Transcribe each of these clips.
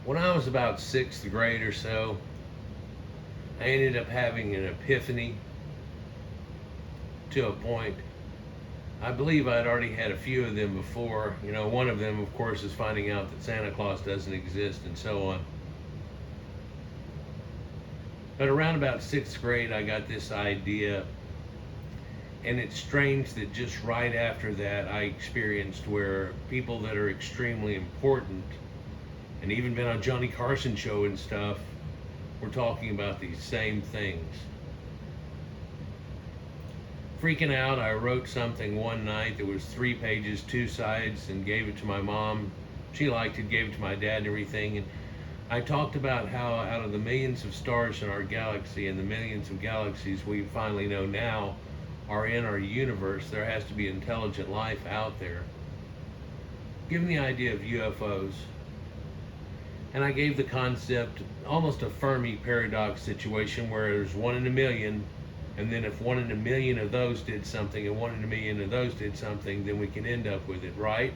When I was about sixth grade or so, I ended up having an epiphany to a point. I believe I'd already had a few of them before. You know, one of them, of course, is finding out that Santa Claus doesn't exist and so on. But around about sixth grade, I got this idea, and it's strange that just right after that, I experienced where people that are extremely important, and even been on Johnny Carson show and stuff, were talking about these same things. Freaking out, I wrote something one night that was 3 pages, 2 sides, and gave it to my mom. She liked it, gave it to my dad and everything. And I talked about how out of the millions of stars in our galaxy and the millions of galaxies we finally know now are in our universe, there has to be intelligent life out there. Given the idea of UFOs, and I gave the concept almost a Fermi paradox situation where there's 1 in a million, and then if 1 in a million of those did something and 1 in a million of those did something, then we can end up with it, right?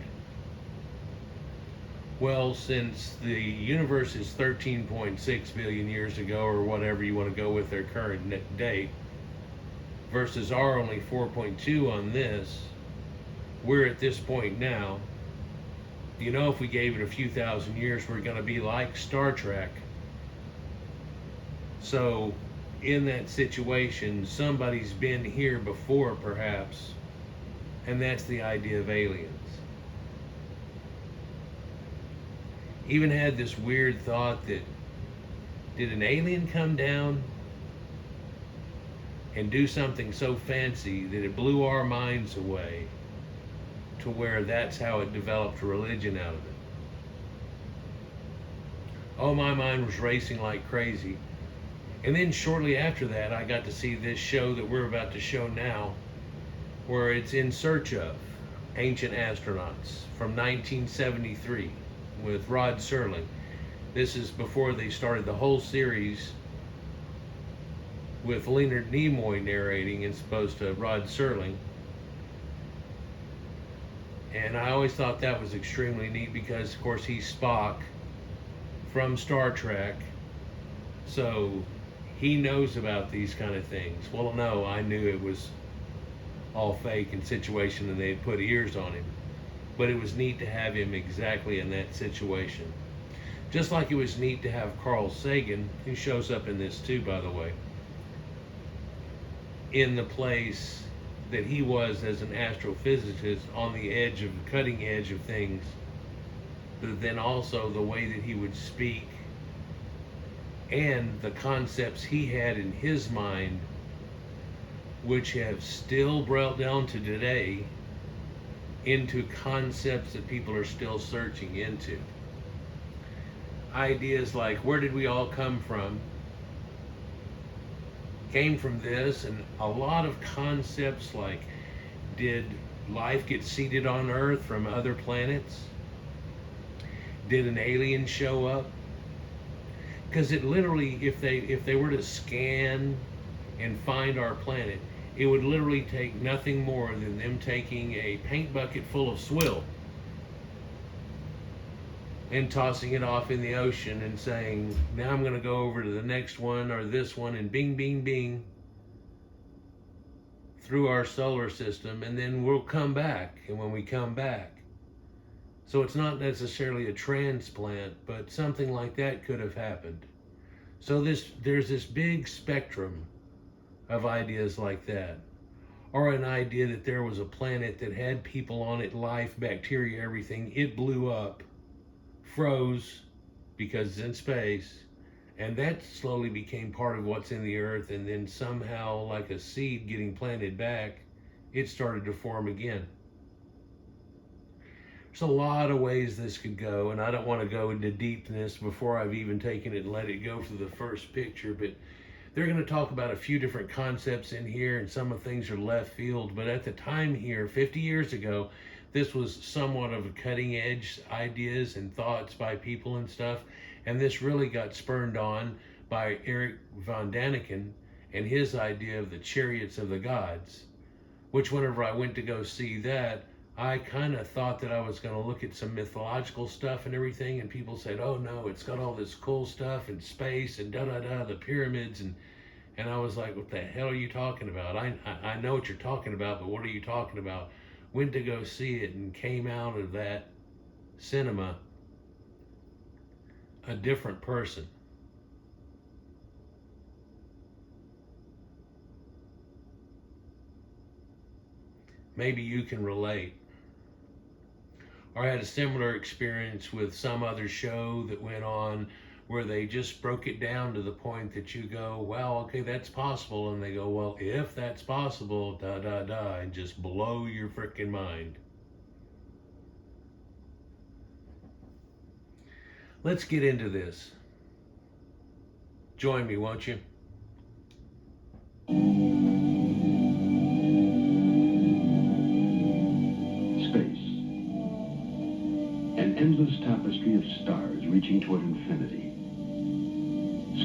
Well, since the universe is 13.6 billion years ago, or whatever you want to go with their current date, versus our only 4.2 on this, we're at this point now. You know, if we gave it a few thousand years, we're going to be like Star Trek. So, in that situation, somebody's been here before, perhaps, and that's the idea of aliens. Even had this weird thought that, did an alien come down and do something so fancy that it blew our minds away, to where that's how it developed a religion out of it? Oh, my mind was racing like crazy. And then shortly after that, I got to see this show that we're about to show now, where it's In Search of Ancient Astronauts from 1973 with Rod Serling. This is before they started the whole series with Leonard Nimoy narrating as opposed to Rod Serling. And I always thought that was extremely neat because, of course, he's Spock from Star Trek. So he knows about these kind of things. Well, no, I knew it was all fake and situation and they'd put ears on him. But it was neat to have him exactly in that situation. Just like it was neat to have Carl Sagan, who shows up in this too, by the way, in the place that he was as an astrophysicist, on the edge of the cutting edge of things, but then also the way that he would speak and the concepts he had in his mind, which have still brought down to today into concepts that people are still searching into. Ideas like, where did we all come from? Came from this, and a lot of concepts like, did life get seeded on Earth from other planets? Did an alien show up? Because it literally, if they were to scan and find our planet, it would literally take nothing more than them taking a paint bucket full of swill and tossing it off in the ocean and saying, now I'm going to go over to the next one or this one, and bing, bing, bing, through our solar system, and then we'll come back. And when we come back, so it's not necessarily a transplant, but something like that could have happened. So there's this big spectrum of ideas like that. Or an idea that there was a planet that had people on it, life, bacteria, everything. It blew up, froze because it's in space, and that slowly became part of what's in the earth, and then somehow, like a seed getting planted back, it started to form again. There's a lot of ways this could go, and I don't want to go into deepness before I've even taken it and let it go for the first picture, but they're going to talk about a few different concepts in here, and some of things are left field, but at the time here, 50 years ago, this was somewhat of a cutting edge ideas and thoughts by people and stuff, and this really got spurned on by Eric von Daniken and his idea of the chariots of the gods, which whenever I went to go see that, I kind of thought that I was going to look at some mythological stuff and everything, and people said, "Oh no, it's got all this cool stuff in space and da da da, the pyramids," and I was like, "What the hell are you talking about? I know what you're talking about, but what are you talking about?" Went to go see it and came out of that cinema a different person. Maybe you can relate. Or I had a similar experience with some other show that went on where they just broke it down to the point that you go, "Well, okay, that's possible," and they go, "Well, if that's possible, da da da," and just blow your freaking mind. Let's get into this. Join me, won't you? Space. An endless tapestry of stars reaching toward infinity.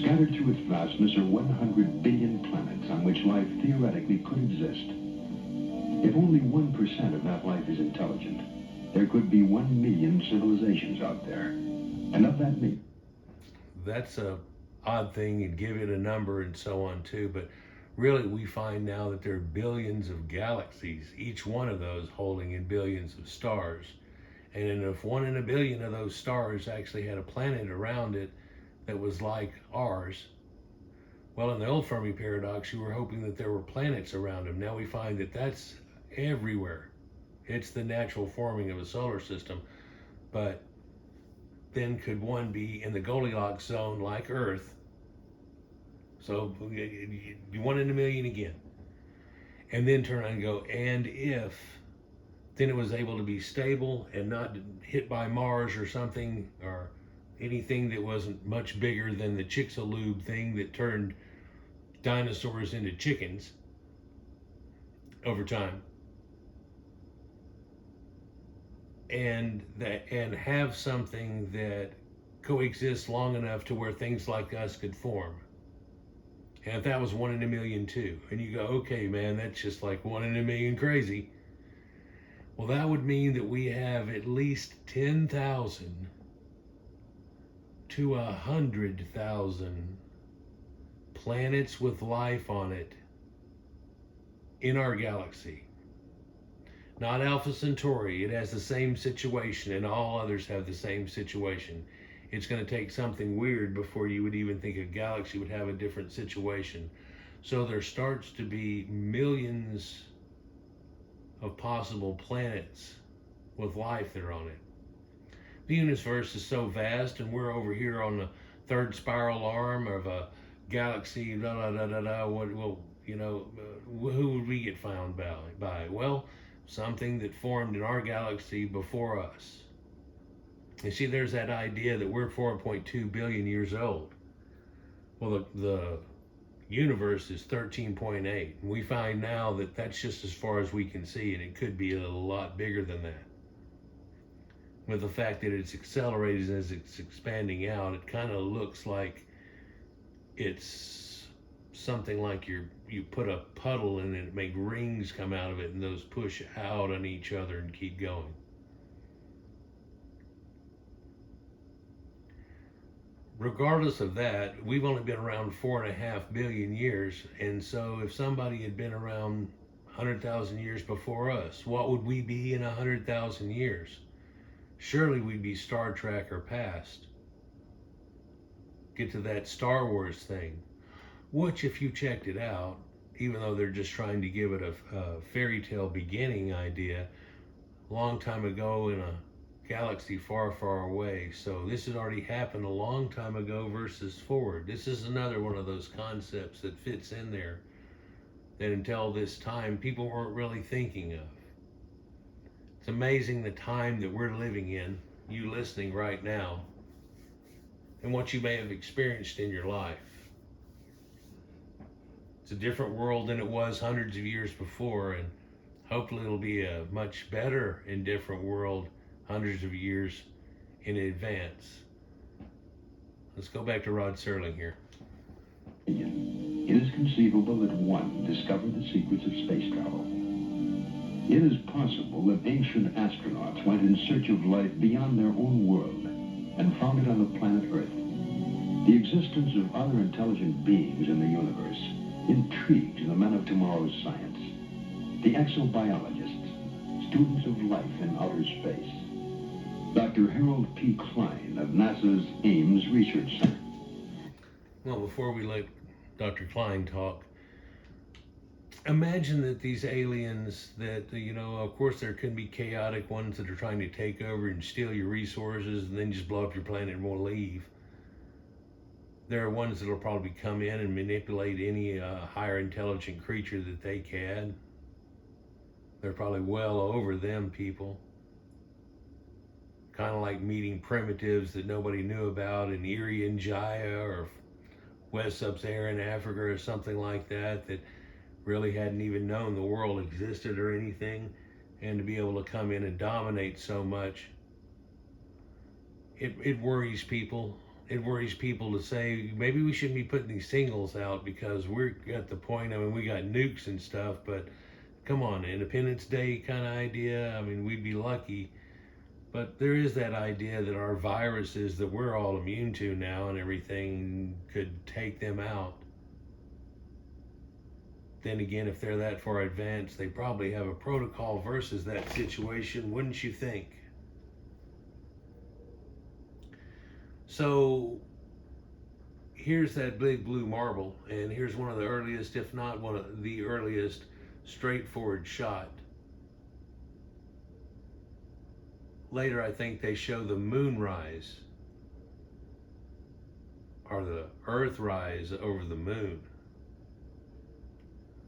Scattered through its vastness are 100 billion planets on which life theoretically could exist. If only 1% of that life is intelligent, there could be 1 million civilizations out there. And of that million... That's a odd thing, and give it a number and so on too, but really we find now that there are billions of galaxies, each one of those holding in billions of stars. And if 1 in a billion of those stars actually had a planet around it that was like ours, well, in the old Fermi paradox, you were hoping that there were planets around them. Now we find that that's everywhere. It's the natural forming of a solar system. But then could one be in the Goldilocks zone like Earth? So 1 in a million again. And then turn around and go, and if then it was able to be stable and not hit by Mars or something, or anything that wasn't much bigger than the Chicxulub thing that turned dinosaurs into chickens over time, and have something that coexists long enough to where things like us could form. And if that was 1 in a million too, and you go, okay, man, that's just like 1 in a million crazy. Well, that would mean that we have at least 10,000 to 100,000 planets with life on it in our galaxy. Not Alpha Centauri, it has the same situation, and all others have the same situation. It's going to take something weird before you would even think a galaxy would have a different situation. So there starts to be millions of possible planets with life that are on it. The universe is so vast, and we're over here on the third spiral arm of a galaxy, da da da da da. Well, who would we get found by? Well, something that formed in our galaxy before us. You see, there's that idea that we're 4.2 billion years old. Well, the universe is 13.8, and we find now that that's just as far as we can see, and it could be a lot bigger than that. With the fact that it's accelerated as it's expanding out, it kind of looks like it's something like you put a puddle in it, and make rings come out of it, and those push out on each other and keep going. Regardless of that, we've only been around 4.5 billion years, and so if somebody had been around 100,000 years before us, what would we be in 100,000 years? Surely we'd be Star Trek or past. Get to that Star Wars thing, which, if you checked it out, even though they're just trying to give it a fairy tale beginning idea, a long time ago in a galaxy far, far away. So this had already happened a long time ago versus forward. This is another one of those concepts that fits in there that until this time people weren't really thinking of. It's amazing the time that we're living in, you listening right now, and what you may have experienced in your life. It's a different world than it was hundreds of years before, and hopefully it'll be a much better and different world hundreds of years in advance. Let's go back to Rod Serling here. It is conceivable that one discovered the secrets of space travel. It is possible that ancient astronauts went in search of life beyond their own world and found it on the planet Earth. The existence of other intelligent beings in the universe intrigues the men of tomorrow's science, the exobiologists, students of life in outer space. Dr. Harold P. Klein of NASA's Ames Research Center. Well, before we let Dr. Klein talk, imagine that these aliens that, of course there can be chaotic ones that are trying to take over and steal your resources and then just blow up your planet and won't leave. There are ones that will probably come in and manipulate any higher intelligent creature that they can. They're probably well over them people. Kind of like meeting primitives that nobody knew about in Irian Jaya or West Sub-Saharan Africa or something like that, that really hadn't even known the world existed or anything, and to be able to come in and dominate so much, it worries people. It worries people to say, maybe we shouldn't be putting these singles out because we're at the point, we got nukes and stuff, but come on, Independence Day kind of idea, we'd be lucky. But there is that idea that our viruses that we're all immune to now and everything could take them out. Then again, if they're that far advanced, they probably have a protocol versus that situation, wouldn't you think? So here's that big blue marble, and here's one of the earliest, if not one of the earliest, straightforward shot. Later, I think they show the moon rise, or the earth rise over the moon.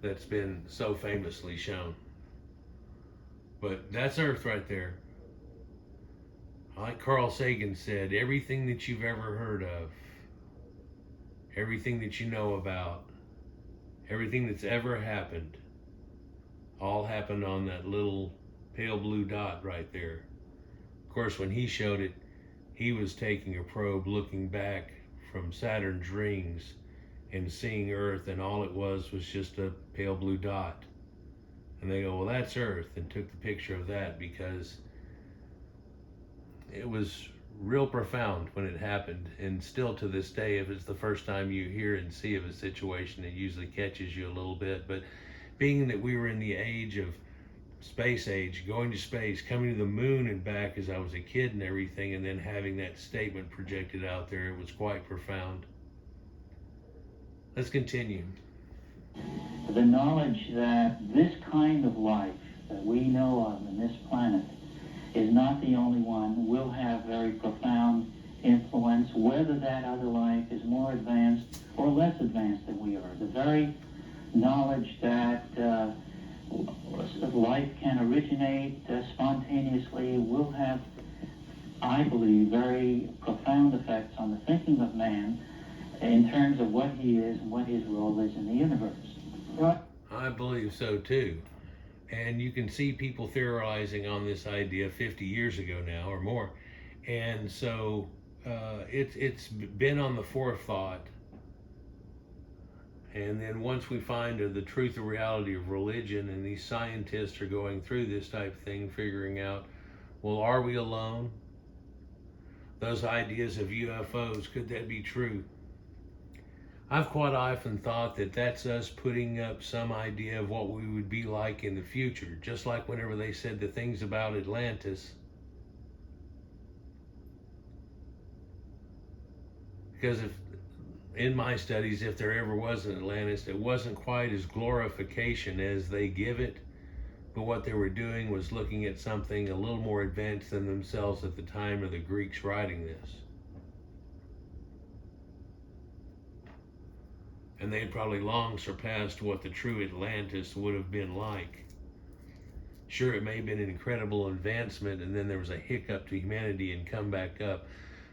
That's been so famously shown. But that's Earth right there. Like Carl Sagan said, everything that you've ever heard of, everything that you know about, everything that's ever happened, all happened on that little pale blue dot right there. Of course, when he showed it, he was taking a probe looking back from Saturn's rings and seeing Earth, and all it was just a pale blue dot. And they go, well, that's Earth, and took the picture of that because it was real profound when it happened. And still to this day, if it's the first time you hear and see of a situation, it usually catches you a little bit. But being that we were in the age of space age, going to space, coming to the moon and back as I was a kid and everything, and then having that statement projected out there, it was quite profound. Let's continue. The knowledge that this kind of life that we know of on this planet is not the only one will have very profound influence, whether that other life is more advanced or less advanced than we are. The very knowledge that life can originate spontaneously will have, I believe, very profound effects on the thinking of man in terms of what he is and what his role is in the universe. Right? I believe so too. And you can see people theorizing on this idea 50 years ago now or more. And so it's been on the forethought. And then once we find the truth or reality of religion, and these scientists are going through this type of thing, figuring out, well, are we alone? Those ideas of UFOs, could that be true? I've quite often thought that that's us putting up some idea of what we would be like in the future, just like whenever they said the things about Atlantis. Because in my studies, if there ever was an Atlantis, it wasn't quite as glorification as they give it, but what they were doing was looking at something a little more advanced than themselves at the time of the Greeks writing this. And they had probably long surpassed what the true Atlantis would have been like. Sure, it may have been an incredible advancement, and then there was a hiccup to humanity and come back up,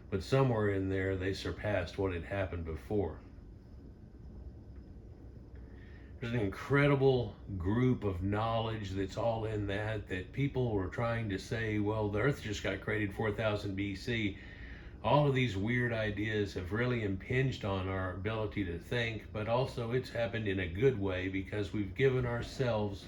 but somewhere in there they surpassed what had happened before. There's an incredible group of knowledge that's all in that people were trying to say, well, the Earth just got created 4000 BC. All of these weird ideas have really impinged on our ability to think, but also it's happened in a good way because we've given ourselves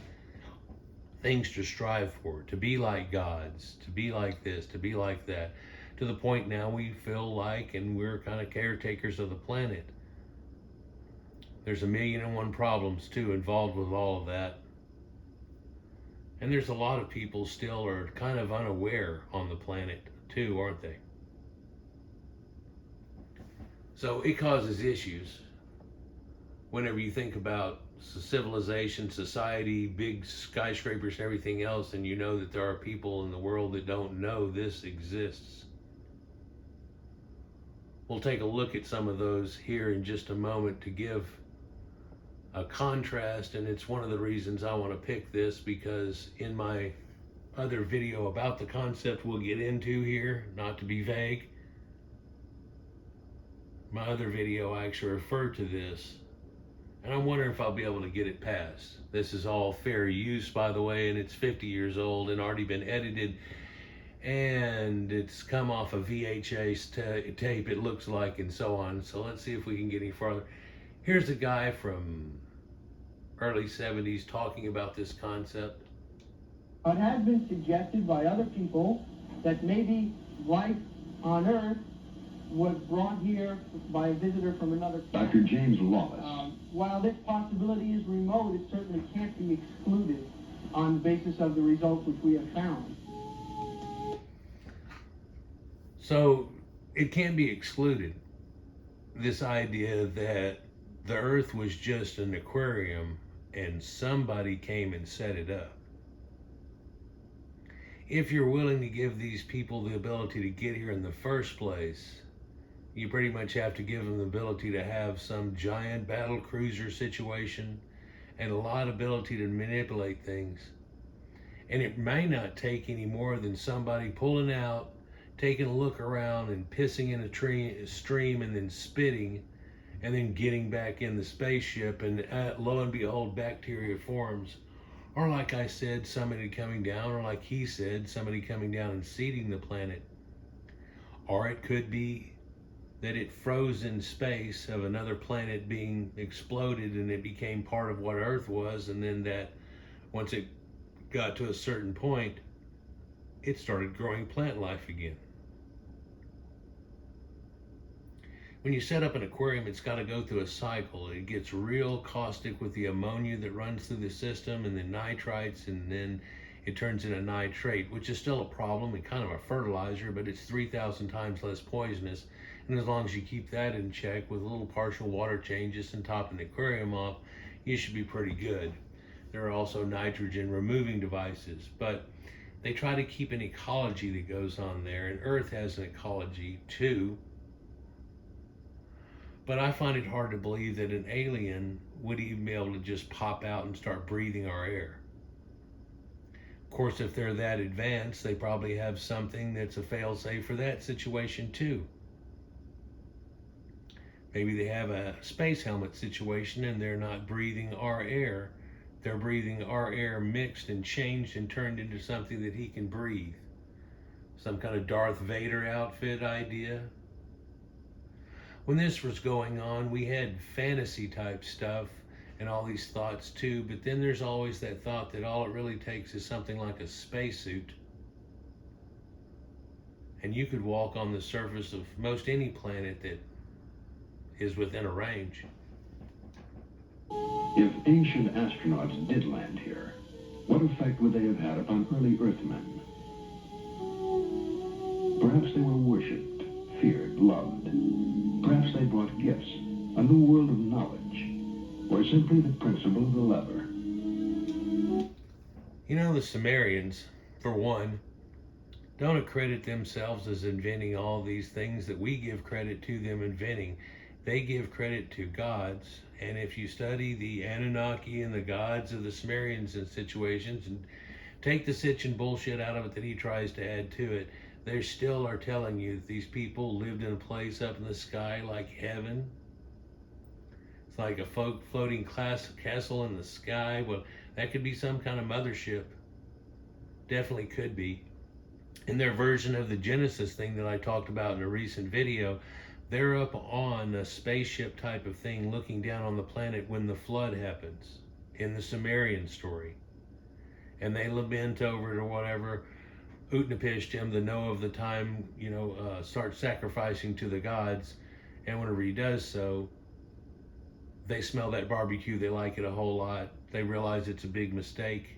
things to strive for, to be like gods, to be like this, to be like that, to the point now we feel like, and we're kind of caretakers of the planet. There's 1,000,001 problems too involved with all of that. And there's a lot of people still are kind of unaware on the planet too, aren't they? So it causes issues whenever you think about civilization, society, big skyscrapers and everything else, and you know that there are people in the world that don't know this exists. We'll take a look at some of those here in just a moment to give a contrast, and it's one of the reasons I want to pick this, because in my other video about the concept we'll get into here, not to be vague, my other video I actually referred to this, and I'm wondering if I'll be able to get it passed. This is all fair use, by the way, and it's 50 years old and already been edited, and it's come off a VHS tape, it looks like, and so on. So let's see if we can get any farther. Here's a guy from early 70s talking about this concept. It has been suggested by other people that maybe life on Earth was brought here by a visitor from another planet. Dr. James Lawless. While this possibility is remote, it certainly can't be excluded on the basis of the results which we have found. So it can be excluded, this idea that the Earth was just an aquarium and somebody came and set it up. If you're willing to give these people the ability to get here in the first place, you pretty much have to give them the ability to have some giant battle cruiser situation and a lot of ability to manipulate things. And it may not take any more than somebody pulling out, taking a look around and pissing in a stream and then spitting and then getting back in the spaceship, and lo and behold, bacteria forms. Or like I said, somebody coming down, or like he said, somebody coming down and seeding the planet. Or it could be that it froze in space of another planet being exploded and it became part of what Earth was, and then that once it got to a certain point, it started growing plant life again. When you set up an aquarium, it's got to go through a cycle. It gets real caustic with the ammonia that runs through the system, and then nitrites, and then it turns into nitrate, which is still a problem and kind of a fertilizer, but it's 3,000 times less poisonous. And as long as you keep that in check with little partial water changes and topping the aquarium off, you should be pretty good. There are also nitrogen removing devices, but they try to keep an ecology that goes on there, and Earth has an ecology too. But I find it hard to believe that an alien would even be able to just pop out and start breathing our air. Of course, if they're that advanced, they probably have something that's a fail-safe for that situation too. Maybe they have a space helmet situation and they're not breathing our air. They're breathing our air mixed and changed and turned into something that he can breathe. Some kind of Darth Vader outfit idea. When this was going on, we had fantasy type stuff and all these thoughts too, but then there's always that thought that all it really takes is something like a spacesuit, and you could walk on the surface of most any planet that is within a range. If ancient astronauts did land here, what effect would they have had upon early Earthmen? Perhaps they were worshipped, feared, loved. Perhaps they brought gifts, a new world of knowledge, or simply the principle of the lever. You know, the Sumerians, for one, don't accredit themselves as inventing all these things that we give credit to them inventing. They give credit to gods, and if you study the Anunnaki and the gods of the Sumerians and situations and take the Sitchin bullshit out of it that he tries to add to it, they still are telling you that these people lived in a place up in the sky like heaven. It's like a floating castle in the sky. Well, that could be some kind of mothership. Definitely could be. In their version of the Genesis thing that I talked about in a recent video, they're up on a spaceship type of thing looking down on the planet when the flood happens in the Sumerian story. and they lament over it or whatever. Utnapishtim, the Noah of the time, starts sacrificing to the gods, and whenever he does so, they smell that barbecue, they like it a whole lot, they realize it's a big mistake,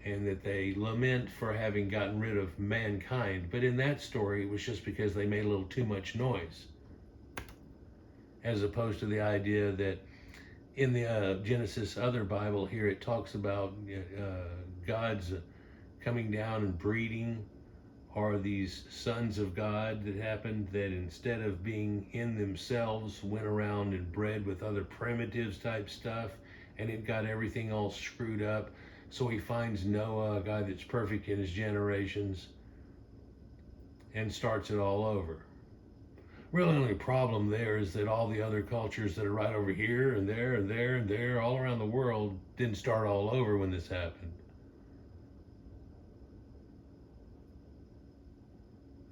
and that they lament for having gotten rid of mankind. But in that story, it was just because they made a little too much noise, as opposed to the idea that in the Genesis other Bible here, it talks about God's coming down and breeding, are these sons of God that happened, that instead of being in themselves, went around and bred with other primitives type stuff, and it got everything all screwed up. So he finds Noah, a guy that's perfect in his generations, and starts it all over. Really, only problem there is that all the other cultures that are right over here and there and there and there, all around the world, didn't start all over when this happened.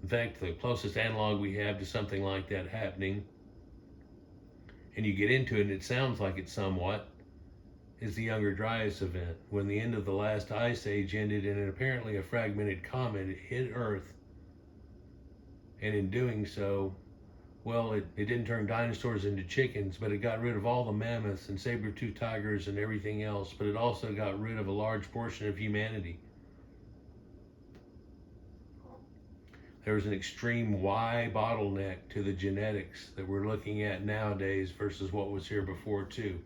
In fact, the closest analog we have to something like that happening, and you get into it and it sounds like it somewhat, is the Younger Dryas event, when the end of the last ice age ended and apparently a fragmented comet hit Earth. And in doing so, well, it didn't turn dinosaurs into chickens, but it got rid of all the mammoths and saber-toothed tigers and everything else, but it also got rid of a large portion of humanity. There was an extreme Y bottleneck to the genetics that we're looking at nowadays versus what was here before too.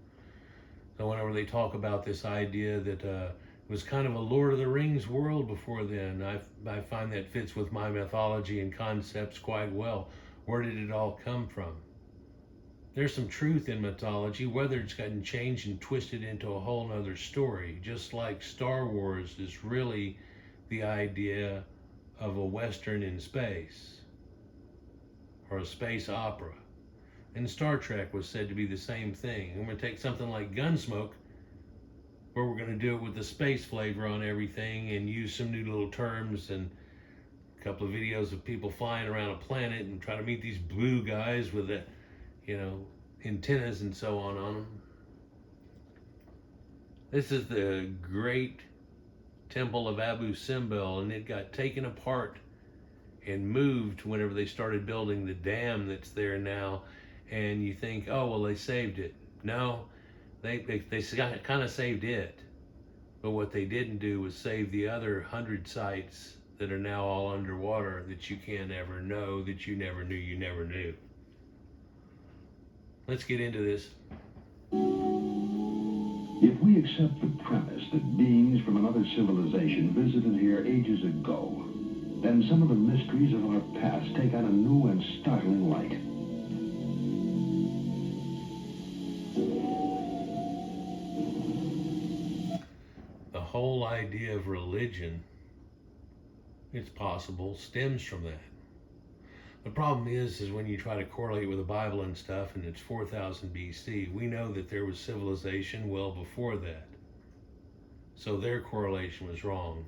So whenever they talk about this idea that it was kind of a Lord of the Rings world before then, I find that fits with my mythology and concepts quite well. Where did it all come from? There's some truth in mythology, whether it's gotten changed and twisted into a whole nother story, just like Star Wars is really the idea of a Western in space, or a space opera. And Star Trek was said to be the same thing. I'm going to take something like Gunsmoke, where we're going to do it with the space flavor on everything and use some new little terms and a couple of videos of people flying around a planet and try to meet these blue guys with the, antennas and so on them. This is the great temple of Abu Simbel, and it got taken apart and moved whenever they started building the dam that's there now. And you think, oh, well, they saved it. No, they kind of saved it. But what they didn't do was save the other 100 sites that are now all underwater that you can't ever know, that you never knew you never knew. Let's get into this. If we accept the premise that beings from another civilization visited here ages ago, then some of the mysteries of our past take on a new and startling light. The whole idea of religion, it's possible, stems from that. The problem is when you try to correlate with the Bible and stuff, and it's 4000 BC, we know that there was civilization well before that. So their correlation was wrong.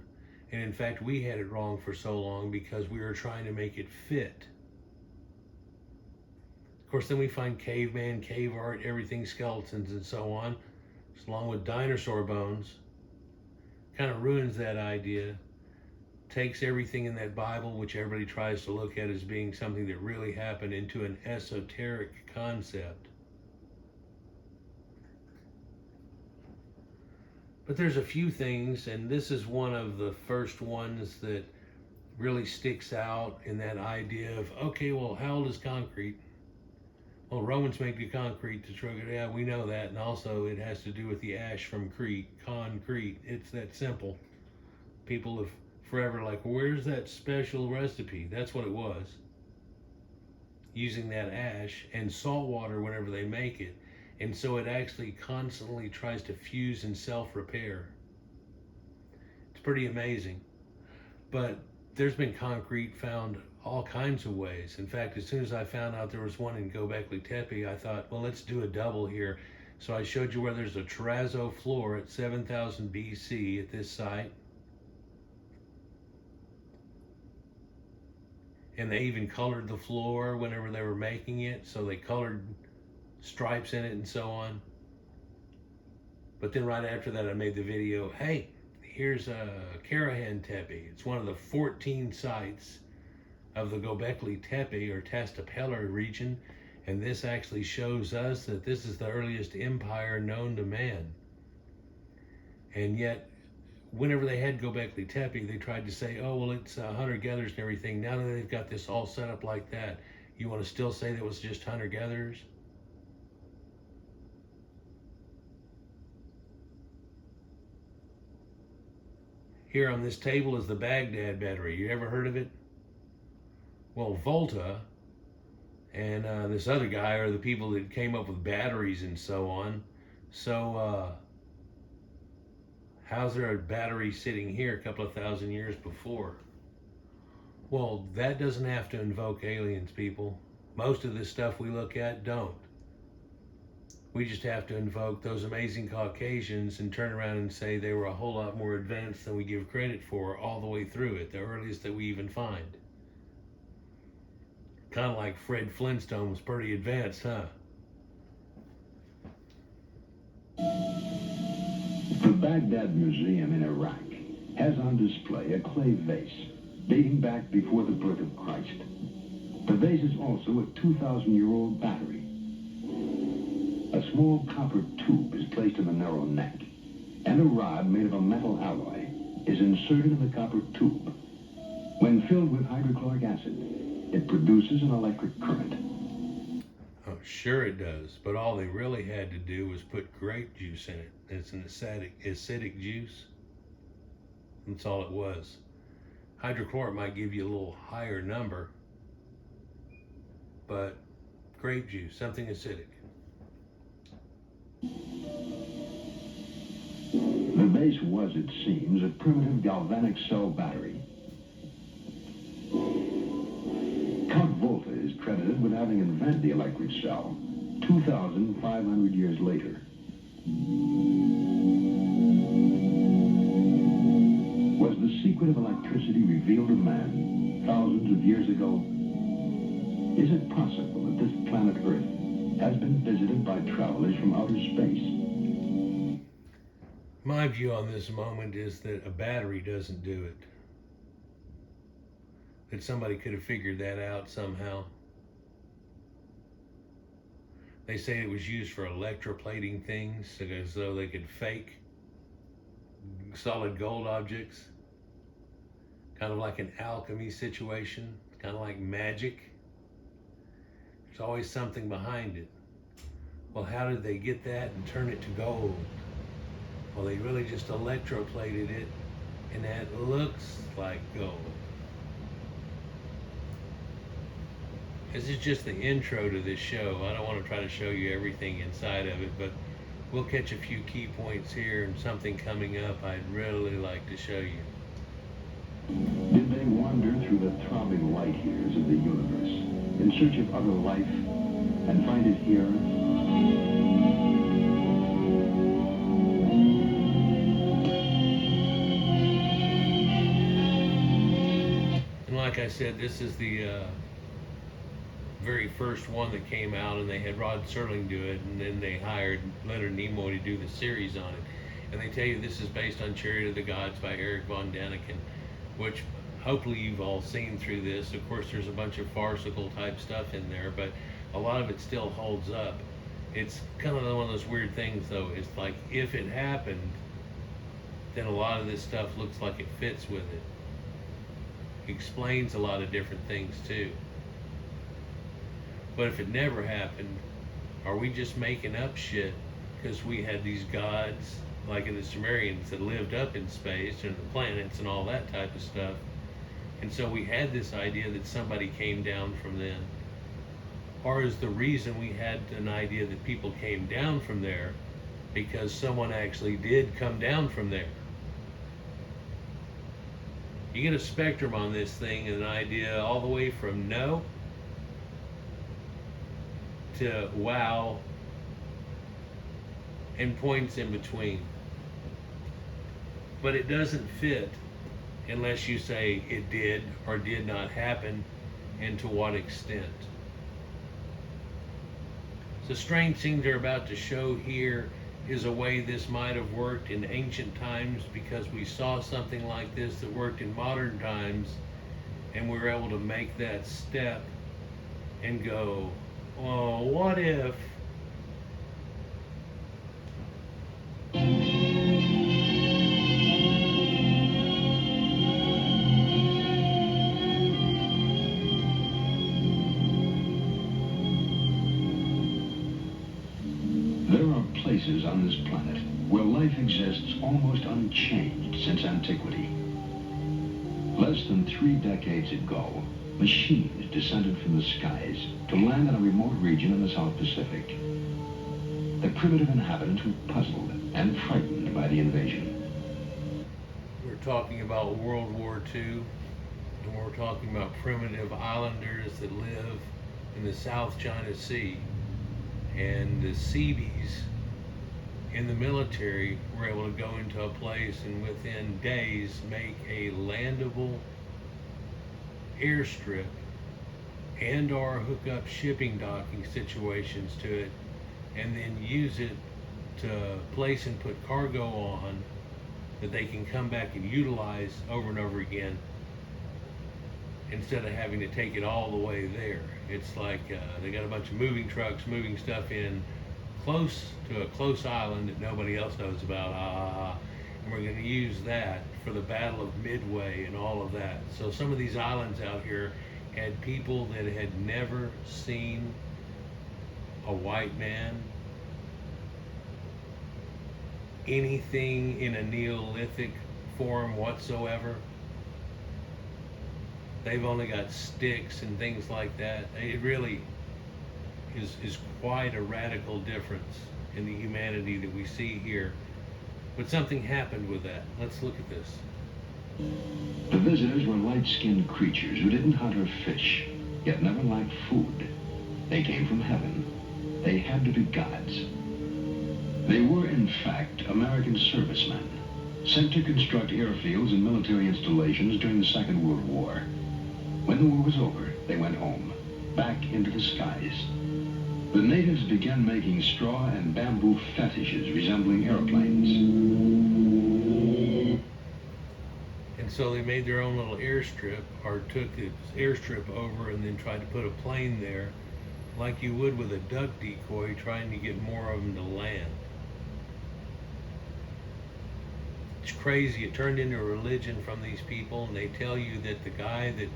And in fact, we had it wrong for so long because we were trying to make it fit. Of course, then we find caveman, cave art, everything, skeletons and so on, along with dinosaur bones. Kind of ruins that idea. Takes everything in that Bible, which everybody tries to look at as being something that really happened, into an esoteric concept. But there's a few things, and this is one of the first ones that really sticks out in that idea of, okay, well, how old is concrete? Well, Romans make the concrete to trigger. Yeah, we know that. And also it has to do with the ash from Crete, concrete. It's that simple. People have forever like, where's that special recipe? That's what it was. Using that ash and salt water whenever they make it. And so it actually constantly tries to fuse and self-repair. It's pretty amazing. But there's been concrete found all kinds of ways. In fact, as soon as I found out there was one in Göbekli Tepe, I thought, well, let's do a double here. So I showed you where there's a terrazzo floor at 7000 BC at this site. And they even colored the floor whenever they were making it. So they colored stripes in it and so on. But then right after that, I made the video, hey, here's Karahan Tepe. It's one of the 14 sites of the Göbekli Tepe or Taştepeler region, and this actually shows us that this is the earliest empire known to man. And yet, whenever they had Göbekli Tepe, they tried to say, oh, well, it's hunter-gatherers and everything. Now that they've got this all set up like that, you want to still say that it was just hunter-gatherers? Here on this table is the Baghdad battery. You ever heard of it? Well, Volta and this other guy are the people that came up with batteries and so on. So how's there a battery sitting here a couple of thousand years before? Well, that doesn't have to invoke aliens, people. Most of this stuff we look at don't. We just have to invoke those amazing Caucasians and turn around and say they were a whole lot more advanced than we give credit for all the way through it, the earliest that we even find. Kind of like Fred Flintstone was pretty advanced, huh? The Baghdad Museum in Iraq has on display a clay vase dating back before the birth of Christ. The vase is also a 2,000-year-old battery. A small copper tube is placed in the narrow neck, and a rod made of a metal alloy is inserted in the copper tube. When filled with hydrochloric acid, it produces an electric current. Oh, sure it does, but all they really had to do was put grape juice in it. It's an acidic juice. That's all it was. Hydrochloric might give you a little higher number, but grape juice, something acidic. The base was, it seems, a primitive galvanic cell battery. Count Volta is credited with having invented the electric cell 2,500 years later. Was the secret of electricity revealed to man thousands of years ago? Is it possible that this planet Earth has been visited by travelers from outer space? My view on this moment is that a battery doesn't do it. That somebody could have figured that out somehow. They say it was used for electroplating things, as though they could fake solid gold objects. Kind of like an alchemy situation, kind of like magic. There's always something behind it. Well, how did they get that and turn it to gold? Well, they really just electroplated it, and that looks like gold. This is just the intro to this show. I don't want to try to show you everything inside of it, but we'll catch a few key points here and something coming up I'd really like to show you. Did they wander through the throbbing light years of the universe in search of other life and find it here? And like I said, this is the very first one that came out, and they had Rod Serling do it, and then they hired Leonard Nimoy to do the series on it. And they tell you this is based on Chariot of the Gods by Erich von Däniken, which hopefully you've all seen through this. Of course, there's a bunch of farcical type stuff in there, but a lot of it still holds up. It's kind of one of those weird things, though. It's like, if it happened, then a lot of this stuff looks like it fits with it. Explains a lot of different things, too. But if it never happened, are we just making up shit because we had these gods, like in the Sumerians, that lived up in space and the planets and all that type of stuff? And so we had this idea that somebody came down from then. Or is the reason we had an idea that people came down from there because someone actually did come down from there? You get a spectrum on this thing, and an idea all the way from no to wow, and points in between. But it doesn't fit unless you say it did or did not happen, and to what extent. So strange things are about to show here is a way this might have worked in ancient times because we saw something like this that worked in modern times, and we were able to make that step and go, oh, what if? There are places on this planet where life exists almost unchanged since antiquity. Less than 3 decades ago, machines descended from the skies to land in a remote region in the South Pacific. The primitive inhabitants were puzzled and frightened by the invasion. We're talking about World War II, and we're talking about primitive islanders that live in the South China Sea. And the Seabees in the military were able to go into a place and within days make a landable airstrip and or hook up shipping docking situations to it, and then use it to place and put cargo on that they can come back and utilize over and over again instead of having to take it all the way there. It's like they got a bunch of moving trucks moving stuff in close to a close island that nobody else knows about, and we're going to use that for the Battle of Midway and all of that. So some of these islands out here had people that had never seen a white man, anything in a Neolithic form whatsoever. They've only got sticks and things like that. It really is quite a radical difference in the humanity that we see here. But something happened with that. Let's look at this. The visitors were light-skinned creatures who didn't hunt or fish, yet never lacked food. They came from heaven. They had to be gods. They were, in fact, American servicemen, sent to construct airfields and military installations during the Second World War. When the war was over, they went home, back into the skies. The natives began making straw and bamboo fetishes resembling airplanes. And so they made their own little airstrip, or took the airstrip over and then tried to put a plane there, like you would with a duck decoy, trying to get more of them to land. It's crazy. It turned into a religion from these people, and they tell you that the guy that,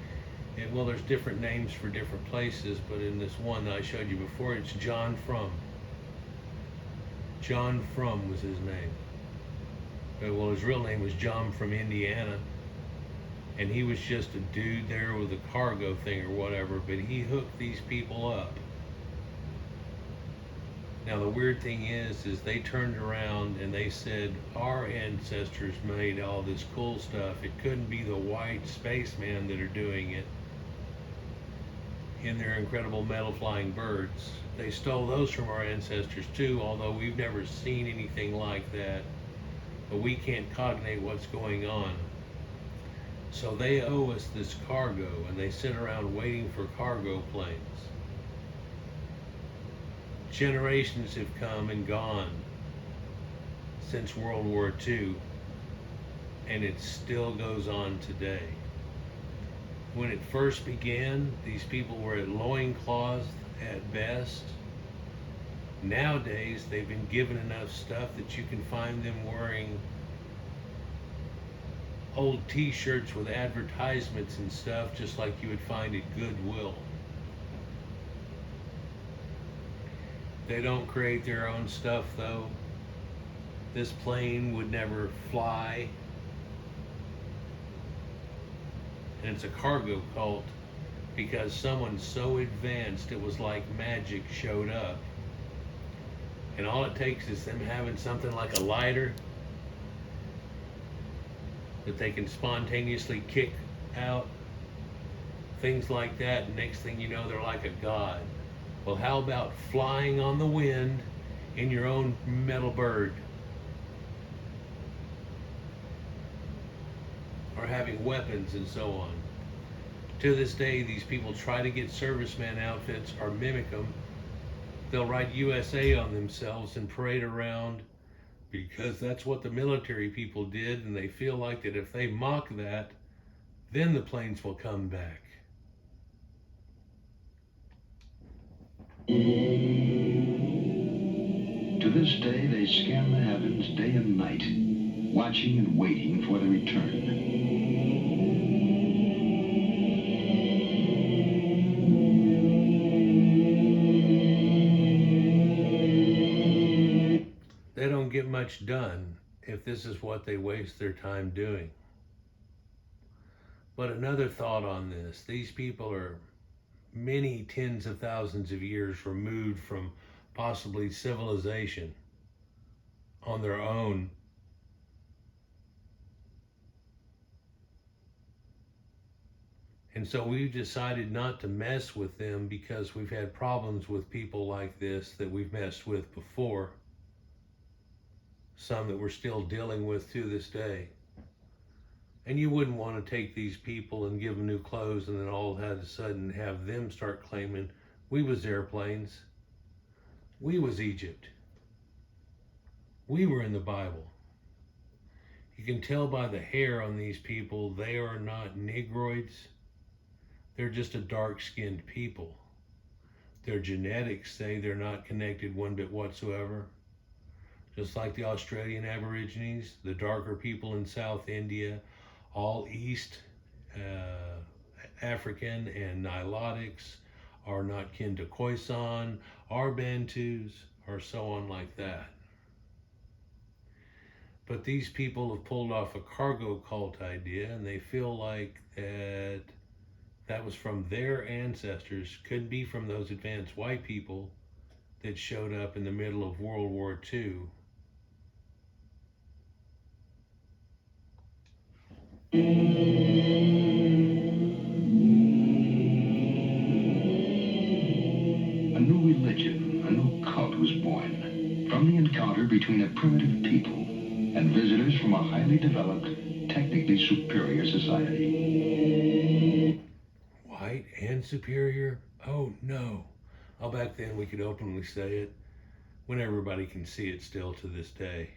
well, there's different names for different places, but in this one that I showed you before, it's John Frum. John Frum was his name. Well, his real name was John from Indiana, and he was just a dude there with a cargo thing or whatever, but he hooked these people up. Now the weird thing is they turned around and they said our ancestors made all this cool stuff. It couldn't be the white spacemen that are doing it in their incredible metal flying birds. They stole those from our ancestors too, although we've never seen anything like that. But we can't cognate what's going on. So they owe us this cargo, and they sit around waiting for cargo planes. Generations have come and gone since World War II, and it still goes on today. When it first began, these people were at loincloths at best. Nowadays, they've been given enough stuff that you can find them wearing old t-shirts with advertisements and stuff, just like you would find at Goodwill. They don't create their own stuff though. This plane would never fly. And it's a cargo cult because someone so advanced it was like Majic showed up. And all it takes is them having something like a lighter that they can spontaneously kick out, things like that, and next thing you know they're like a god. Well, how about flying on the wind in your own metal bird? Or having weapons and so on. To this day, these people try to get serviceman outfits or mimic them. They'll write USA on themselves and parade around because that's what the military people did, and they feel like that if they mock that, then the planes will come back. To this day, they scan the heavens day and night, watching and waiting for the return. They don't get much done if this is what they waste their time doing. But another thought on this, these people are many tens of thousands of years removed from possibly civilization on their own. And so we've decided not to mess with them because we've had problems with people like this that we've messed with before. Some that we're still dealing with to this day. And you wouldn't want to take these people and give them new clothes and then all of a sudden have them start claiming, we was airplanes, we was Egypt, we were in the Bible. You can tell by the hair on these people, they are not Negroids. They're just a dark-skinned people. Their genetics say they're not connected one bit whatsoever. Just like the Australian Aborigines, the darker people in South India, all East African and Nilotics are not kin to Khoisan, or Bantus, or so on like that. But these people have pulled off a cargo cult idea, and they feel like that was from their ancestors, could be from those advanced white people that showed up in the middle of World War II. A new religion, a new cult was born from the encounter between a primitive people and visitors from a highly developed, technically superior society. White and superior? Oh no. Oh, back then we could openly say it, when everybody can see it still to this day.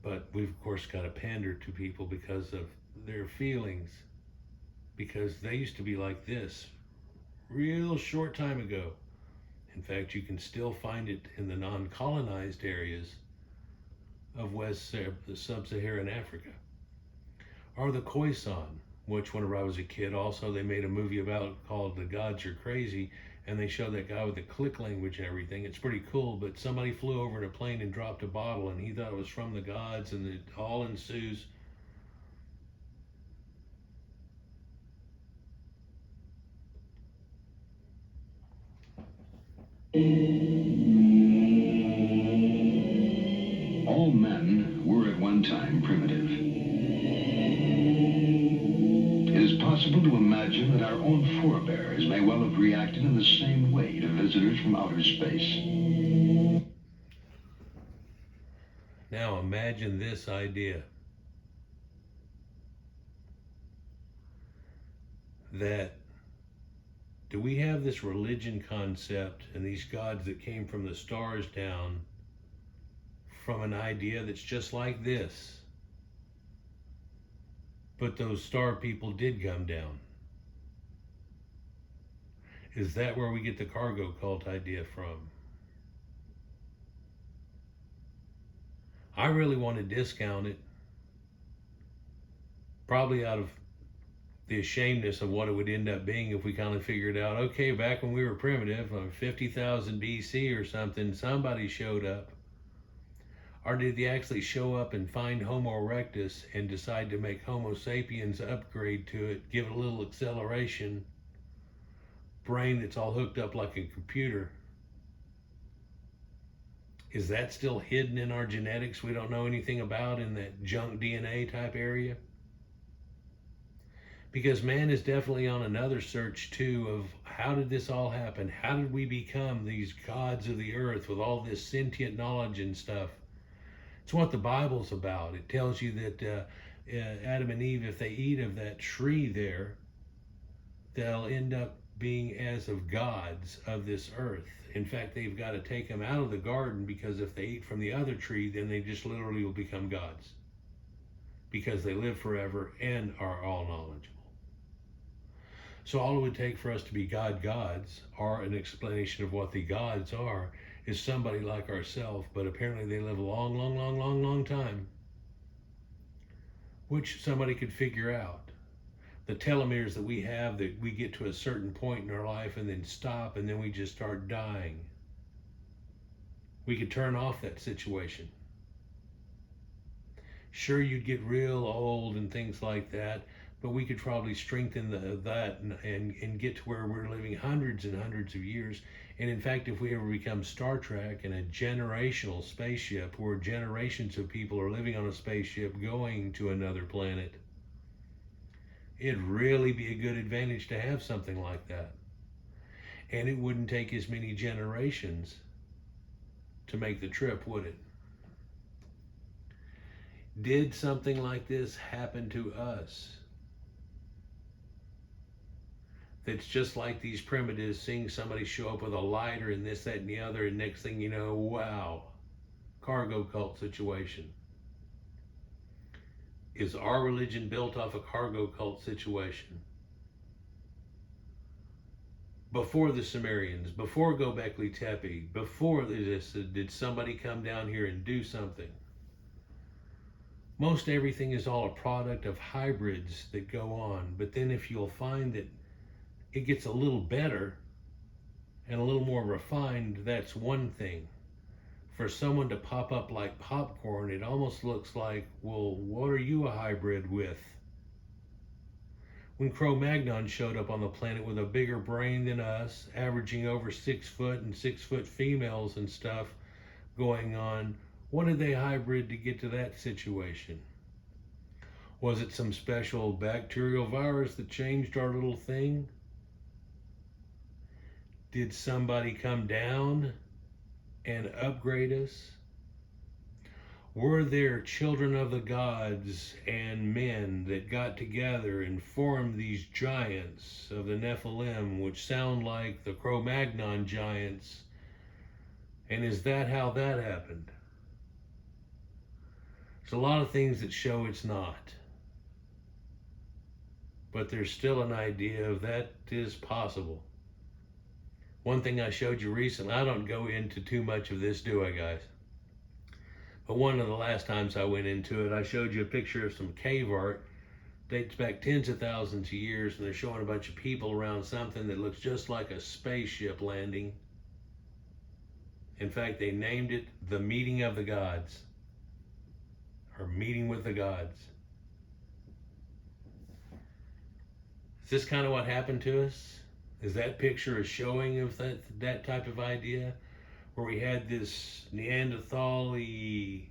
But we've of course got to pander to people because of their feelings, because they used to be like this real short time ago. In fact, you can still find it in the non-colonized areas of sub-Saharan Africa. Or the Khoisan, which whenever I was a kid also they made a movie about called The Gods Are Crazy, and they show that guy with the click language and everything. It's pretty cool, but somebody flew over in a plane and dropped a bottle, and he thought it was from the gods, and it all ensues. All men were at one time primitive. It is possible to imagine that our own forebears may well have reacted in the same way to visitors from outer space. Now imagine this idea. That do we have this religion concept and these gods that came from the stars down from an idea that's just like this? But those star people did come down. Is that where we get the cargo cult idea from? I really want to discount it. Probably out of the ashamedness of what it would end up being if we kind of figured out, okay, back when we were primitive, 50,000 BC or something, somebody showed up. Or did they actually show up and find Homo erectus and decide to make Homo sapiens upgrade to it, give it a little acceleration, brain that's all hooked up like a computer? Is that still hidden in our genetics we don't know anything about in that junk DNA type area? Because man is definitely on another search too of how did this all happen? How did we become these gods of the earth with all this sentient knowledge and stuff? It's what the Bible's about. It tells you that Adam and Eve, if they eat of that tree there, they'll end up being as of gods of this earth. In fact, they've got to take them out of the garden, because if they eat from the other tree, then they just literally will become gods, because they live forever and are all knowledgeable. So all it would take for us to be gods, or an explanation of what the gods are, is somebody like ourselves, but apparently they live a long time, which somebody could figure out. The telomeres that we have, that we get to a certain point in our life and then stop, and then we just start dying. We could turn off that situation. Sure, you'd get real old and things like that, but we could probably strengthen that and get to where we're living hundreds and hundreds of years. And in fact, if we ever become Star Trek and a generational spaceship where generations of people are living on a spaceship going to another planet, it'd really be a good advantage to have something like that. And it wouldn't take as many generations to make the trip, would it? Did something like this happen to us? That's just like these primitives seeing somebody show up with a lighter and this, that, and the other, and next thing you know, wow, cargo cult situation. Is our religion built off a cargo cult situation? Before the Sumerians, before Göbekli Tepe, before this, did somebody come down here and do something? Most everything is all a product of hybrids that go on, but then if you'll find that it gets a little better and a little more refined, that's one thing. For someone to pop up like popcorn, it almost looks like, well, what are you a hybrid with? When Cro-Magnon showed up on the planet with a bigger brain than us, averaging over 6 foot and 6 foot females and stuff going on, what did they hybrid to get to that situation? Was it some special bacterial virus that changed our little thing? Did somebody come down and upgrade us? Were there children of the gods and men that got together and formed these giants of the Nephilim, which sound like the Cro-Magnon giants? And is that how that happened? There's a lot of things that show it's not. But there's still an idea of that is possible. One thing I showed you recently, I don't go into too much of this, do I, guys? But one of the last times I went into it, I showed you a picture of some cave art, dates back tens of thousands of years, and they're showing a bunch of people around something that looks just like a spaceship landing. In fact, they named it the Meeting of the Gods, or Meeting with the Gods. Is this kind of what happened to us? Is that picture a showing of that type of idea? Where we had this Neanderthal-y,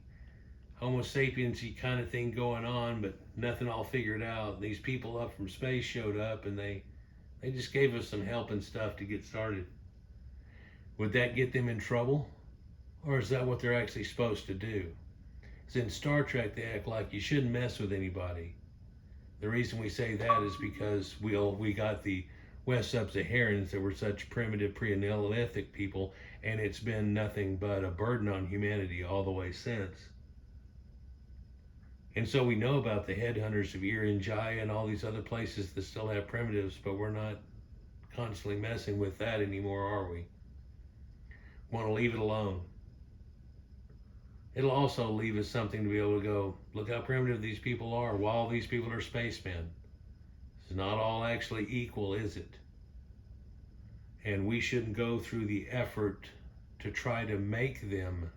Homo sapiens-y kind of thing going on, but nothing all figured out. These people up from space showed up and they just gave us some help and stuff to get started. Would that get them in trouble? Or is that what they're actually supposed to do? Because in Star Trek, they act like you shouldn't mess with anybody. The reason we say that is because we got the West Sub-Saharans that were such primitive pre-Neolithic people, and it's been nothing but a burden on humanity all the way since. And so we know about the headhunters of Irian Jaya and all these other places that still have primitives, but we're not constantly messing with that anymore, are we? Want to leave it alone. It'll also leave us something to be able to go, look how primitive these people are, while these people are spacemen. It's not all actually equal, is it? And we shouldn't go through the effort to try to make them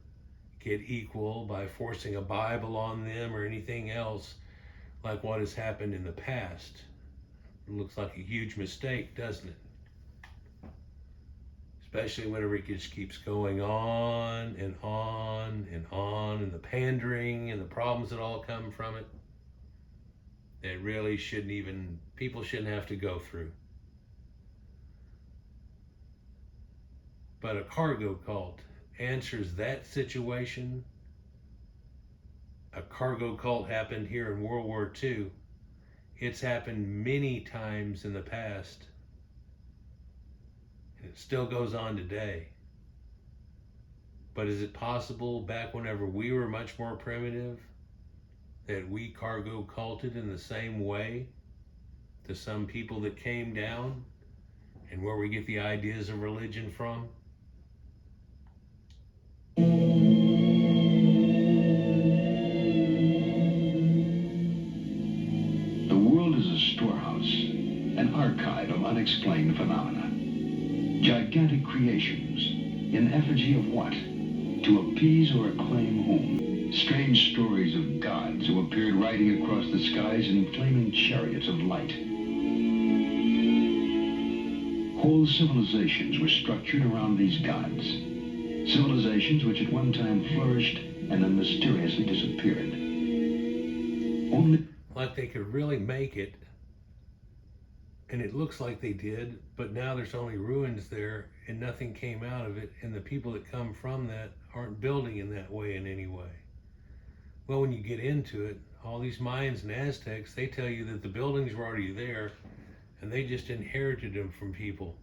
get equal by forcing a Bible on them or anything else like what has happened in the past. It looks like a huge mistake, doesn't it? Especially whenever it just keeps going on and on and on, and the pandering and the problems that all come from it. That really people shouldn't have to go through. But a cargo cult answers that situation. A cargo cult happened here in World War II. It's happened many times in the past. it still goes on today. But is it possible back whenever we were much more primitive that we cargo culted in the same way to some people that came down, and where we get the ideas of religion from? The world is a storehouse, an archive of unexplained phenomena. Gigantic creations, in effigy of what? To appease or acclaim whom? Strange stories of gods who appeared riding across the skies in flaming chariots of light. Whole civilizations were structured around these gods. Civilizations which at one time flourished and then mysteriously disappeared. Only Like they could really make it, and it looks like they did, but now there's only ruins there and nothing came out of it, and the people that come from that aren't building in that way in any way. Well, when you get into it, all these Mayans and Aztecs, they tell you that the buildings were already there and they just inherited them from people.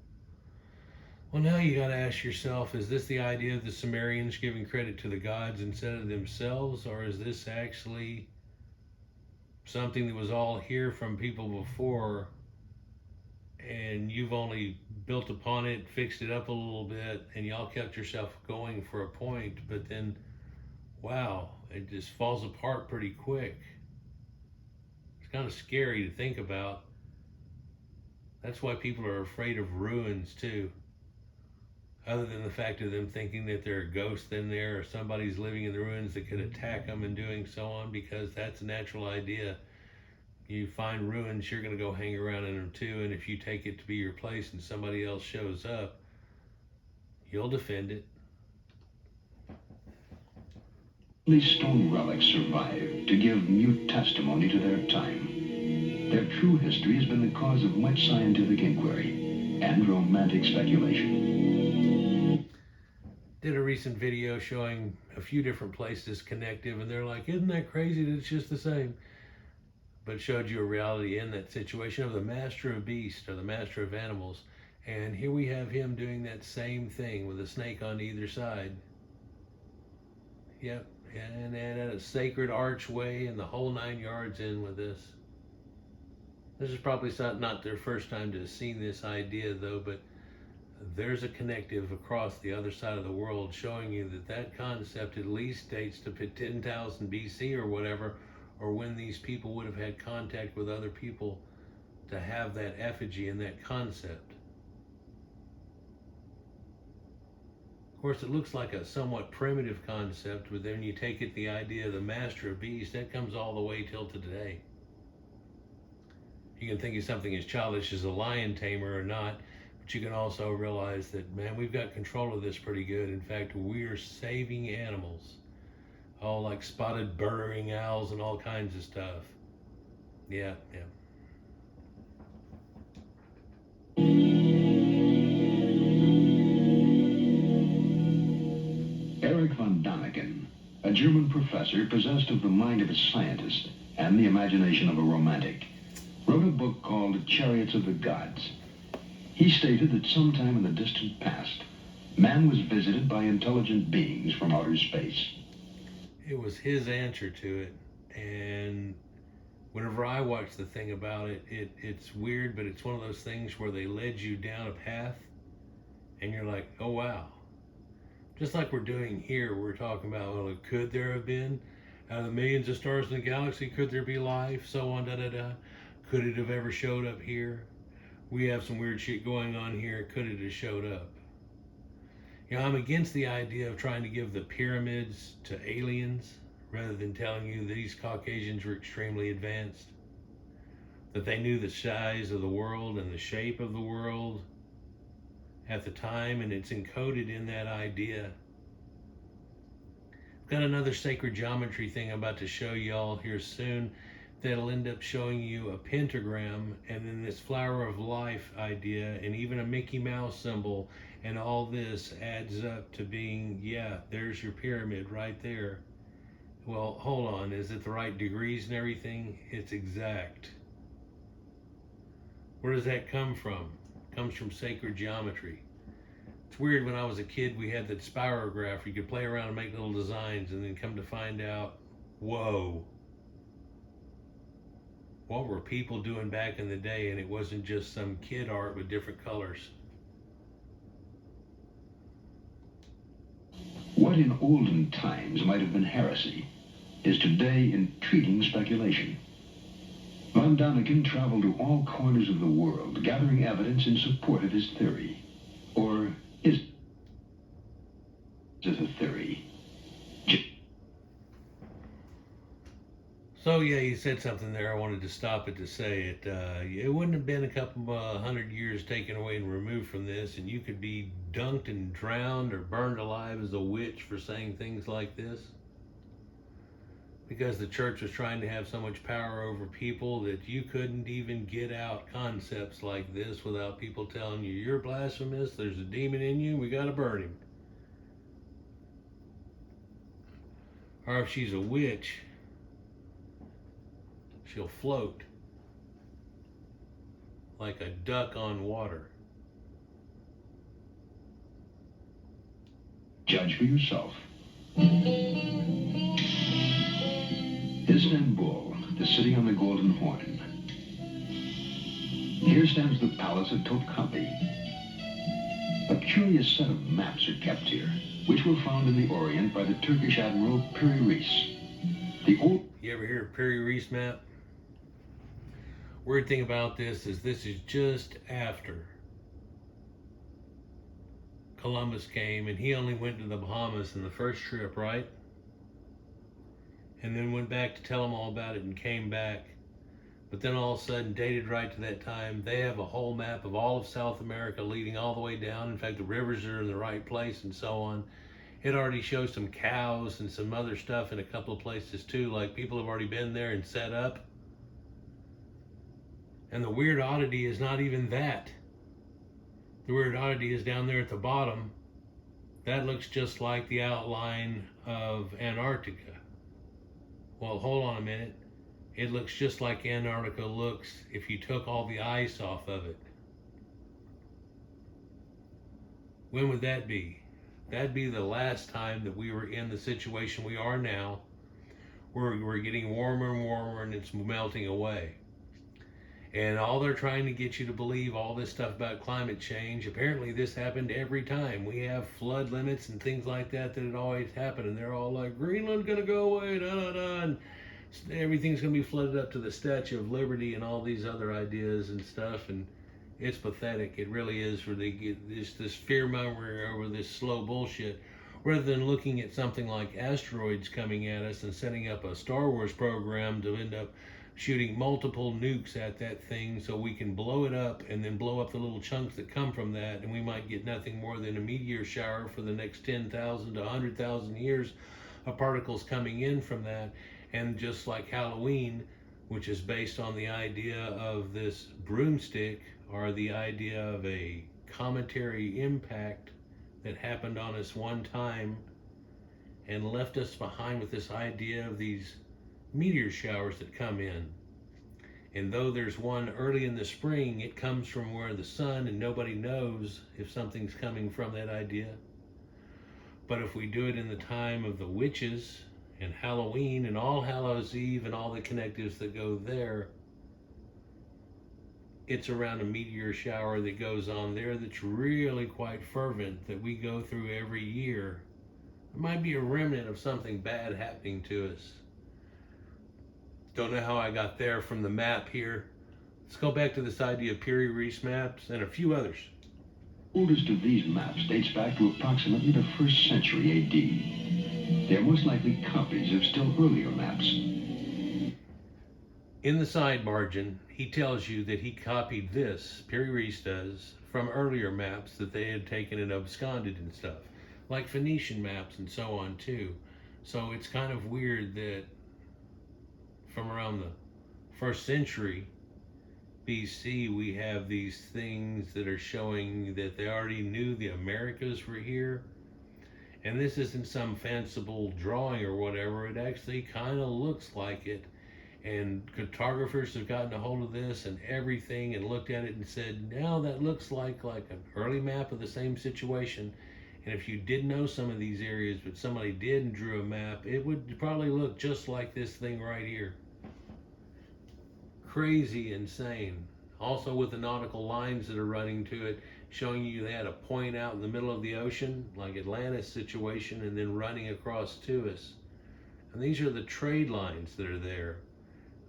Well, now you got to ask yourself, is this the idea of the Sumerians giving credit to the gods instead of themselves, or is this actually something that was all here from people before, and you've only built upon it, fixed it up a little bit, and y'all kept yourself going for a point, but then, wow, it just falls apart pretty quick. It's kind of scary to think about. That's why people are afraid of ruins too. Other than the fact of them thinking that there are ghosts in there or somebody's living in the ruins that could attack them and doing so on, because that's a natural idea. You find ruins, you're going to go hang around in them too, and if you take it to be your place and somebody else shows up, you'll defend it. these stone relics survive to give mute testimony to their time. Their true history has been the cause of much scientific inquiry and romantic speculation. Did a recent video showing a few different places connective, and they're like, isn't that crazy that it's just the same? But showed you a reality in that situation of the master of beasts, or the master of animals. And here we have him doing that same thing with a snake on either side. Yep, and at a sacred archway and the whole 9 yards in with this. This is probably not their first time to have seen this idea though, but there's a connective across the other side of the world showing you that that concept at least dates to 10,000 BC or whatever, or when these people would have had contact with other people to have that effigy and that concept. Of course, it looks like a somewhat primitive concept, but then you take it, the idea of the master of beasts, that comes all the way till today. You can think of something as childish as a lion tamer or not, but you can also realize that, man, we've got control of this pretty good. In fact, we're saving animals. All like spotted burrowing owls and all kinds of stuff. Yeah. Erich von Däniken, a German professor possessed of the mind of a scientist and the imagination of a romantic, wrote a book called Chariots of the Gods. He stated that sometime in the distant past, man was visited by intelligent beings from outer space. It was his answer to it, and whenever I watch the thing about it, it's weird, but it's one of those things where they led you down a path, and you're like, oh wow. Just like we're doing here, we're talking about, well, could there have been, out of the millions of stars in the galaxy, could there be life, so on, da-da-da. Could it have ever showed up here? We have some weird shit going on here, could it have showed up? You know, I'm against the idea of trying to give the pyramids to aliens rather than telling you these Caucasians were extremely advanced, that they knew the size of the world and the shape of the world at the time, and it's encoded in that idea. I've got another sacred geometry thing I'm about to show y'all here soon that'll end up showing you a pentagram and then this flower of life idea and even a Mickey Mouse symbol, and all this adds up to being, yeah, there's your pyramid right there. Well, hold on, is it the right degrees and everything? It's exact. Where does that come from? It comes from sacred geometry. It's weird, when I was a kid, we had that spirograph. You could play around and make little designs, and then come to find out, whoa, what were people doing back in the day? And it wasn't just some kid art with different colors. What in olden times might have been heresy is today intriguing speculation. Von Däniken traveled to all corners of the world, gathering evidence in support of his theory. Or is it a theory? So yeah, you said something there. I wanted to stop it to say it. It wouldn't have been a couple 100 years taken away and removed from this, and you could be dunked and drowned or burned alive as a witch for saying things like this. Because the church was trying to have so much power over people that you couldn't even get out concepts like this without people telling you, you're blasphemous, there's a demon in you, we gotta burn him. Or if she's a witch, she'll float like a duck on water. Judge for yourself. Istanbul, the city on the Golden Horn. Here stands the palace of Topkapi. A curious set of maps are kept here, which were found in the Orient by the Turkish admiral Piri Reis. The old... You ever hear of Piri Reis map? Weird thing about this is just after Columbus came, and he only went to the Bahamas in the first trip, right? And then went back to tell them all about it and came back. But then all of a sudden, dated right to that time, they have a whole map of all of South America leading all the way down. In fact, the rivers are in the right place and so on. It already shows some cows and some other stuff in a couple of places too, like people have already been there and set up. And the weird oddity is not even that. The weird oddity is down there at the bottom. That looks just like the outline of Antarctica. Well, hold on a minute. It looks just like Antarctica looks if you took all the ice off of it. When would that be? That'd be the last time that we were in the situation we are now. We're getting warmer and warmer, and it's melting away. And all they're trying to get you to believe, all this stuff about climate change, apparently this happened every time. We have flood limits and things like that it always happen. And they're all like, Greenland's going to go away, da-da-da. And everything's going to be flooded up to the Statue of Liberty and all these other ideas and stuff. And it's pathetic. It really is, where they get this fear-mongering over this slow bullshit, rather than looking at something like asteroids coming at us and setting up a Star Wars program to end up shooting multiple nukes at that thing so we can blow it up and then blow up the little chunks that come from that, and we might get nothing more than a meteor shower for the next 10,000 to 100,000 years of particles coming in from that. And just like Halloween, which is based on the idea of this broomstick, or the idea of a cometary impact that happened on us one time and left us behind with this idea of these meteor showers that come in. And though there's one early in the spring, it comes from where the sun, and nobody knows if something's coming from that idea. But if we do it in the time of the witches and Halloween and All Hallows Eve and all the connectives that go there, it's around a meteor shower that goes on there that's really quite fervent, that we go through every year. It might be a remnant of something bad happening to us. Don't know how I got there from the map here. Let's go back to this idea of Piri Reis maps and a few others. The oldest of these maps dates back to approximately the 1st century AD. They are most likely copies of still earlier maps. In the side margin, he tells you that he copied this, Piri Reis does, from earlier maps that they had taken and absconded and stuff, like Phoenician maps and so on too. So it's kind of weird that from around the 1st century BC, we have these things that are showing that they already knew the Americas were here. And this isn't some fanciful drawing or whatever. It actually kind of looks like it. And cartographers have gotten a hold of this and everything and looked at it and said, now that looks like an early map of the same situation. And if you didn't know some of these areas, but somebody did and drew a map, it would probably look just like this thing right here. Crazy, insane. Also with the nautical lines that are running to it, showing you they had a point out in the middle of the ocean, like Atlantis situation, and then running across to us. And these are the trade lines that are there.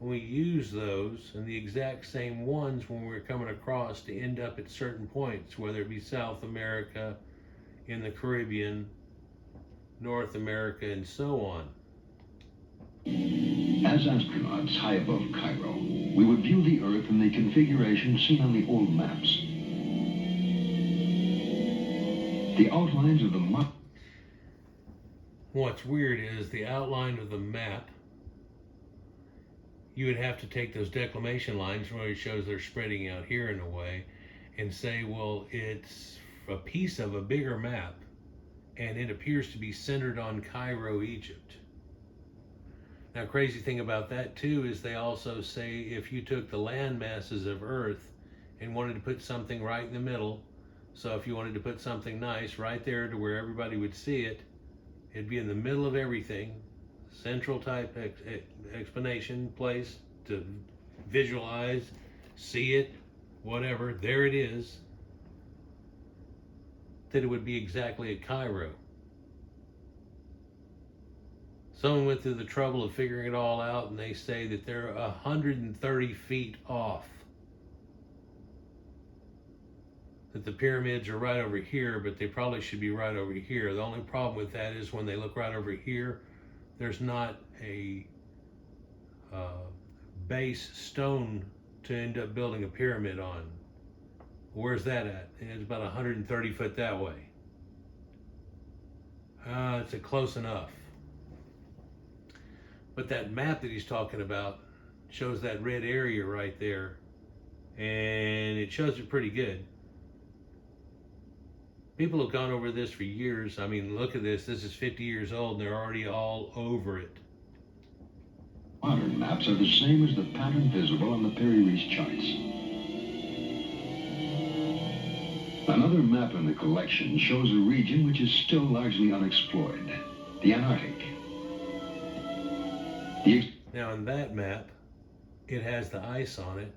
And we use those and the exact same ones when we're coming across to end up at certain points, whether it be South America, in the Caribbean, North America, and so on. As astronauts high above Cairo, we would view the Earth in the configuration seen on the old maps. The outlines of the map. What's weird is the outline of the map, you would have to take those declination lines where it shows they're spreading out here in a way and say, well, it's a piece of a bigger map and it appears to be centered on Cairo, Egypt. Now, crazy thing about that too is they also say if you took the land masses of Earth and wanted to put something right in the middle, so if you wanted to put something nice right there to where everybody would see it, it'd be in the middle of everything, central type explanation place to visualize, see it, whatever, there it is, that it would be exactly at Cairo. Someone went through the trouble of figuring it all out, and they say that they're 130 feet off. That the pyramids are right over here, but they probably should be right over here. The only problem with that is when they look right over here, there's not a base stone to end up building a pyramid on. Where's that at? It's about 130 foot that way. It's close enough. But that map that he's talking about shows that red area right there, and it shows it pretty good. People have gone over this for years. I mean, look at this. This is 50 years old, and they're already all over it. Modern maps are the same as the pattern visible on the Piri-Reis charts. Another map in the collection shows a region which is still largely unexplored, the Antarctic. Now in that map, it has the ice on it,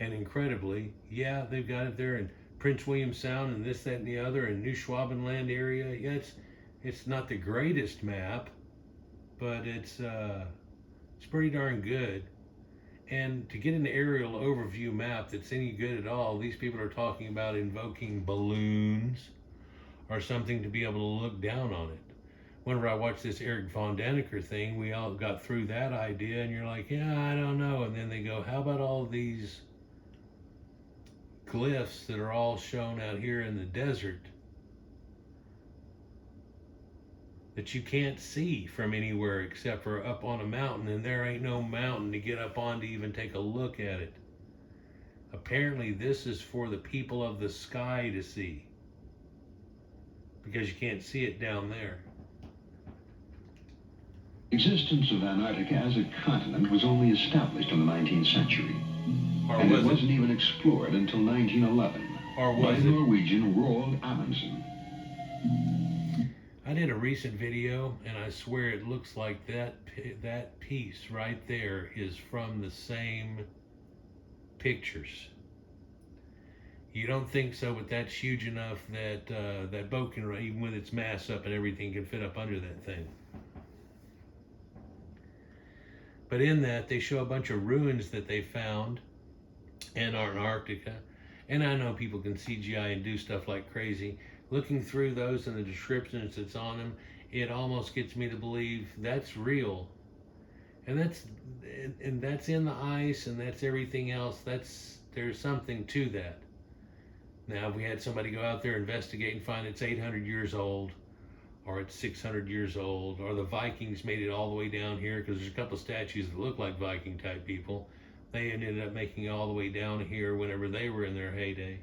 and incredibly, yeah, they've got it there in Prince William Sound and this, that, and the other, and New Schwabenland area. Yeah, it's not the greatest map, but it's pretty darn good. And to get an aerial overview map that's any good at all, these people are talking about invoking balloons or something to be able to look down on it. Whenever I watched this Eric von Daniker thing, we all got through that idea, and you're like, yeah, I don't know. And then they go, how about all these glyphs that are all shown out here in the desert that you can't see from anywhere except for up on a mountain, and there ain't no mountain to get up on to even take a look at it. Apparently this is for the people of the sky to see, because you can't see it down there. The existence of Antarctica as a continent was only established in the 19th century. And it wasn't even explored until 1911 by Norwegian Roald Amundsen. I did a recent video, and I swear it looks like that piece right there is from the same pictures. You don't think so, but that's huge enough that that boat can, even with its mass up and everything, can fit up under that thing. But in that, they show a bunch of ruins that they found in Antarctica. And I know people can CGI and do stuff like crazy. Looking through those and the descriptions that's on them, it almost gets me to believe that's real. And that's in the ice, and that's everything else. There's something to that. Now, if we had somebody go out there, investigate, and find it's 800 years old, or it's 600 years old, or the Vikings made it all the way down here, because there's a couple of statues that look like Viking type people. They ended up making it all the way down here whenever they were in their heyday.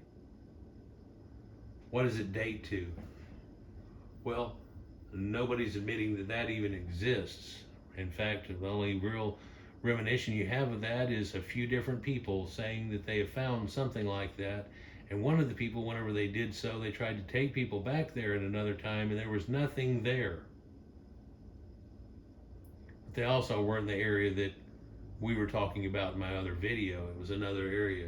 What does it date to? Well, nobody's admitting that even exists. In fact, the only real reminiscence you have of that is a few different people saying that they have found something like that. And one of the people, whenever they did so, they tried to take people back there at another time, and there was nothing there. But they also weren't in the area that we were talking about in my other video. It was another area,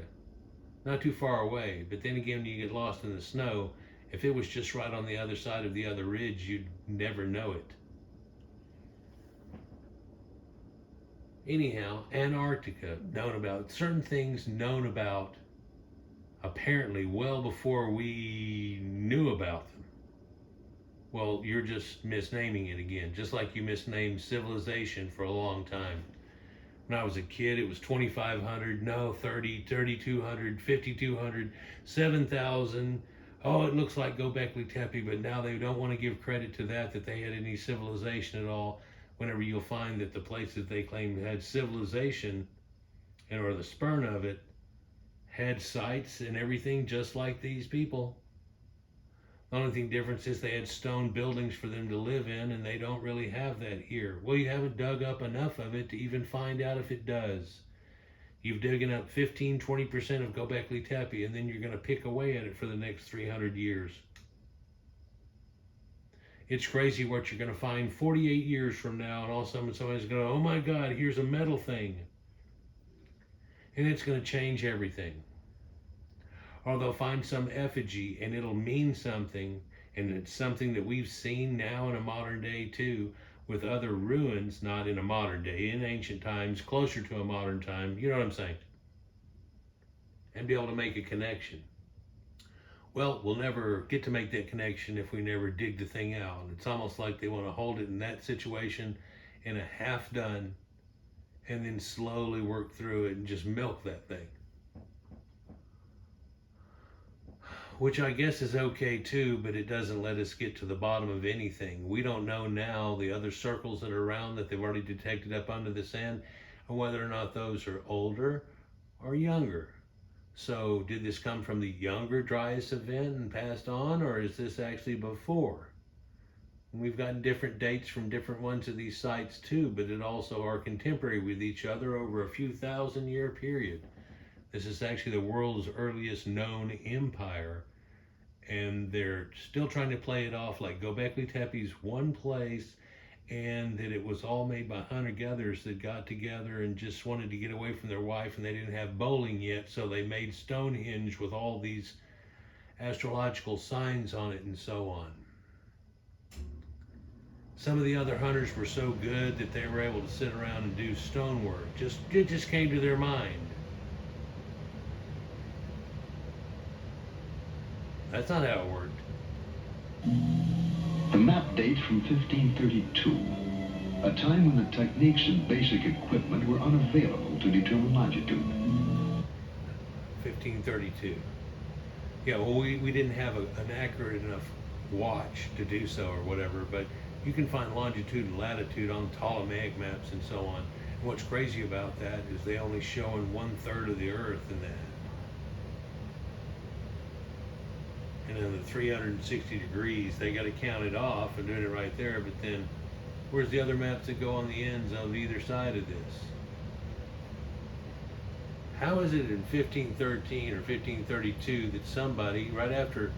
not too far away. But then again, when you get lost in the snow, if it was just right on the other side of the other ridge, you'd never know it. Anyhow, Antarctica, known about, certain things known about apparently well before we knew about them. Well, you're just misnaming it again, just like you misnamed civilization for a long time. When I was a kid, it was 2,500, no, 30, 3,200, 5,200, 7,000. Oh, it looks like Göbekli Tepe, but now they don't want to give credit to that they had any civilization at all. Whenever you'll find that the places they claimed had civilization, or the spurn of it, had sites and everything just like these people. The only thing difference is they had stone buildings for them to live in, and they don't really have that here. Well, you haven't dug up enough of it to even find out if it does. You've digging up 15-20% of Göbekli Tepe, and then you're going to pick away at it for the next 300 years. It's crazy what you're going to find 48 years from now, and all of a sudden somebody's going to go, oh my God, here's a metal thing. And it's going to change everything. Or they'll find some effigy, and it'll mean something, and it's something that we've seen now in a modern day too, with other ruins, not in a modern day, in ancient times, closer to a modern time, you know what I'm saying? And be able to make a connection. Well, we'll never get to make that connection if we never dig the thing out. It's almost like they want to hold it in that situation in a half done, and then slowly work through it and just milk that thing. Which I guess is okay too, but it doesn't let us get to the bottom of anything. We don't know now the other circles that are around that they've already detected up under the sand, and whether or not those are older or younger. So did this come from the younger Dryas event and passed on, or is this actually before? And we've gotten different dates from different ones of these sites too, but it also are contemporary with each other over a few thousand-year period. This is actually the world's earliest known empire, and they're still trying to play it off like Göbekli Tepe's one place, and that it was all made by hunter-gatherers that got together and just wanted to get away from their wife, and they didn't have bowling yet, so they made Stonehenge with all these astrological signs on it and so on. Some of the other hunters were so good that they were able to sit around and do stonework. It just came to their mind. That's not how it worked. The map dates from 1532, a time when the techniques and basic equipment were unavailable to determine longitude. 1532. Yeah, well, we didn't have an accurate enough watch to do so or whatever, but you can find longitude and latitude on Ptolemaic maps and so on. And what's crazy about that is they only showing 1/3 of the Earth in that. And in the 360 degrees, they got to count it off and doing it right there. But then, where's the other maps that go on the ends of either side of this? How is it in 1513 or 1532 that somebody, right after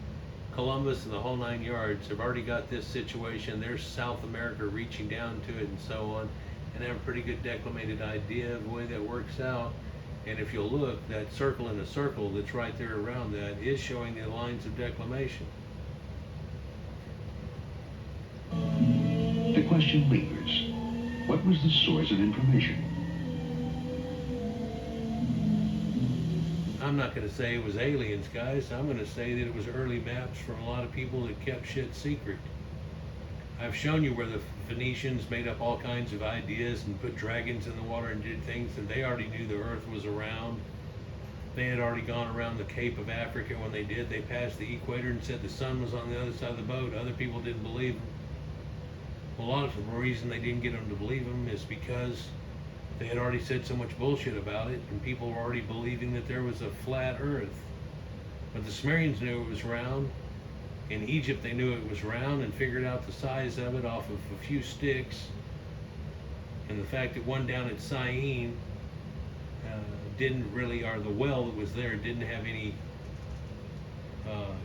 Columbus and the whole 9 yards, have already got this situation? There's South America reaching down to it and so on, and have a pretty good declamated idea of the way that works out. And if you'll look, that circle in a circle that's right there around that is showing the lines of declamation. The question lingers. What was the source of information? I'm not going to say it was aliens, guys. I'm going to say that it was early maps from a lot of people that kept shit secret. I've shown you where the Phoenicians made up all kinds of ideas and put dragons in the water and did things, and they already knew the Earth was around. They had already gone around the Cape of Africa. When they did, they passed the equator and said the sun was on the other side of the boat. Other people didn't believe them. Well, a lot of the reason they didn't get them to believe them is because they had already said so much bullshit about it, and people were already believing that there was a flat Earth. But the Sumerians knew it was round. In Egypt, they knew it was round and figured out the size of it off of a few sticks. And the fact that one down at Syene didn't really, or the well that was there didn't have any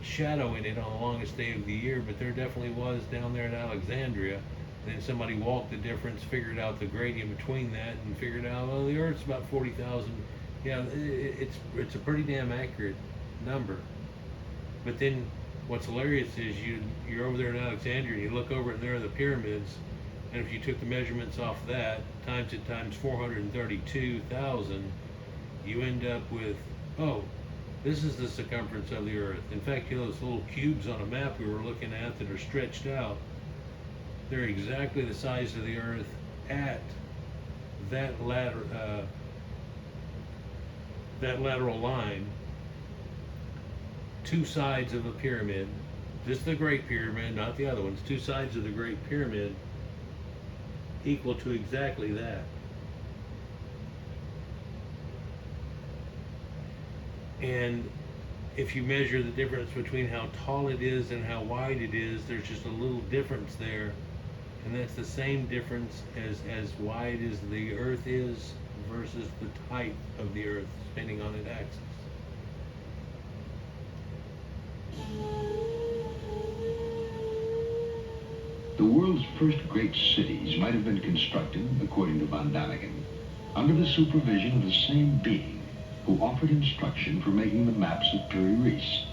shadow in it on the longest day of the year, but there definitely was down there in Alexandria. And then somebody walked the difference, figured out the gradient between that, and figured out, well, the Earth's about 40,000. Yeah, it's a pretty damn accurate number. But then what's hilarious is you're over there in Alexandria, and you look over and there are the pyramids, and if you took the measurements off that, times it times 432,000, you end up with, oh, this is the circumference of the Earth. In fact, you know, those little cubes on a map we were looking at that are stretched out, they're exactly the size of the Earth at that lateral line, two sides of a pyramid, just the Great Pyramid, not the other ones, two sides of the Great Pyramid equal to exactly that. And if you measure the difference between how tall it is and how wide it is, there's just a little difference there. And that's the same difference as wide as the Earth is versus the height of the Earth spinning on its axis. The world's first great cities might have been constructed, according to von Daniken, under the supervision of the same being who offered instruction for making the maps of Piri Reis.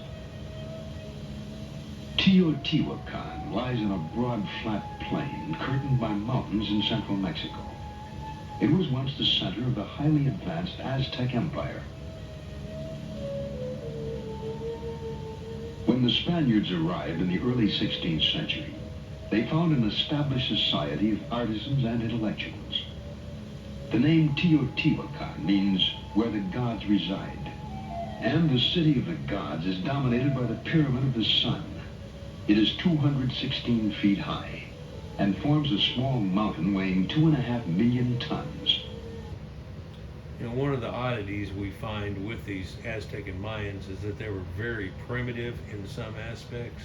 Teotihuacan lies in a broad, flat plain curtained by mountains in central Mexico. It was once the center of the highly advanced Aztec Empire. When the Spaniards arrived in the early 16th century, they found an established society of artisans and intellectuals. The name Teotihuacan means where the gods reside, and the city of the gods is dominated by the Pyramid of the Sun. It is 216 feet high and forms a small mountain weighing 2.5 million tons. You know, one of the oddities we find with these Aztec and Mayans is that they were very primitive in some aspects.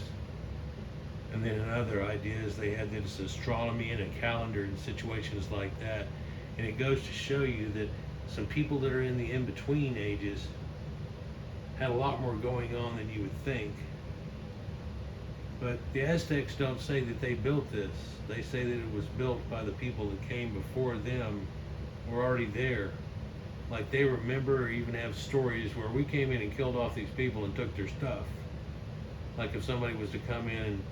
And then another idea is they had this astronomy and a calendar and situations like that. And it goes to show you that some people that are in the in-between ages had a lot more going on than you would think. But the Aztecs don't say that they built this. They say that it was built by the people that came before them, were already there. Like they remember or even have stories where we came in and killed off these people and took their stuff. Like if somebody was to come in and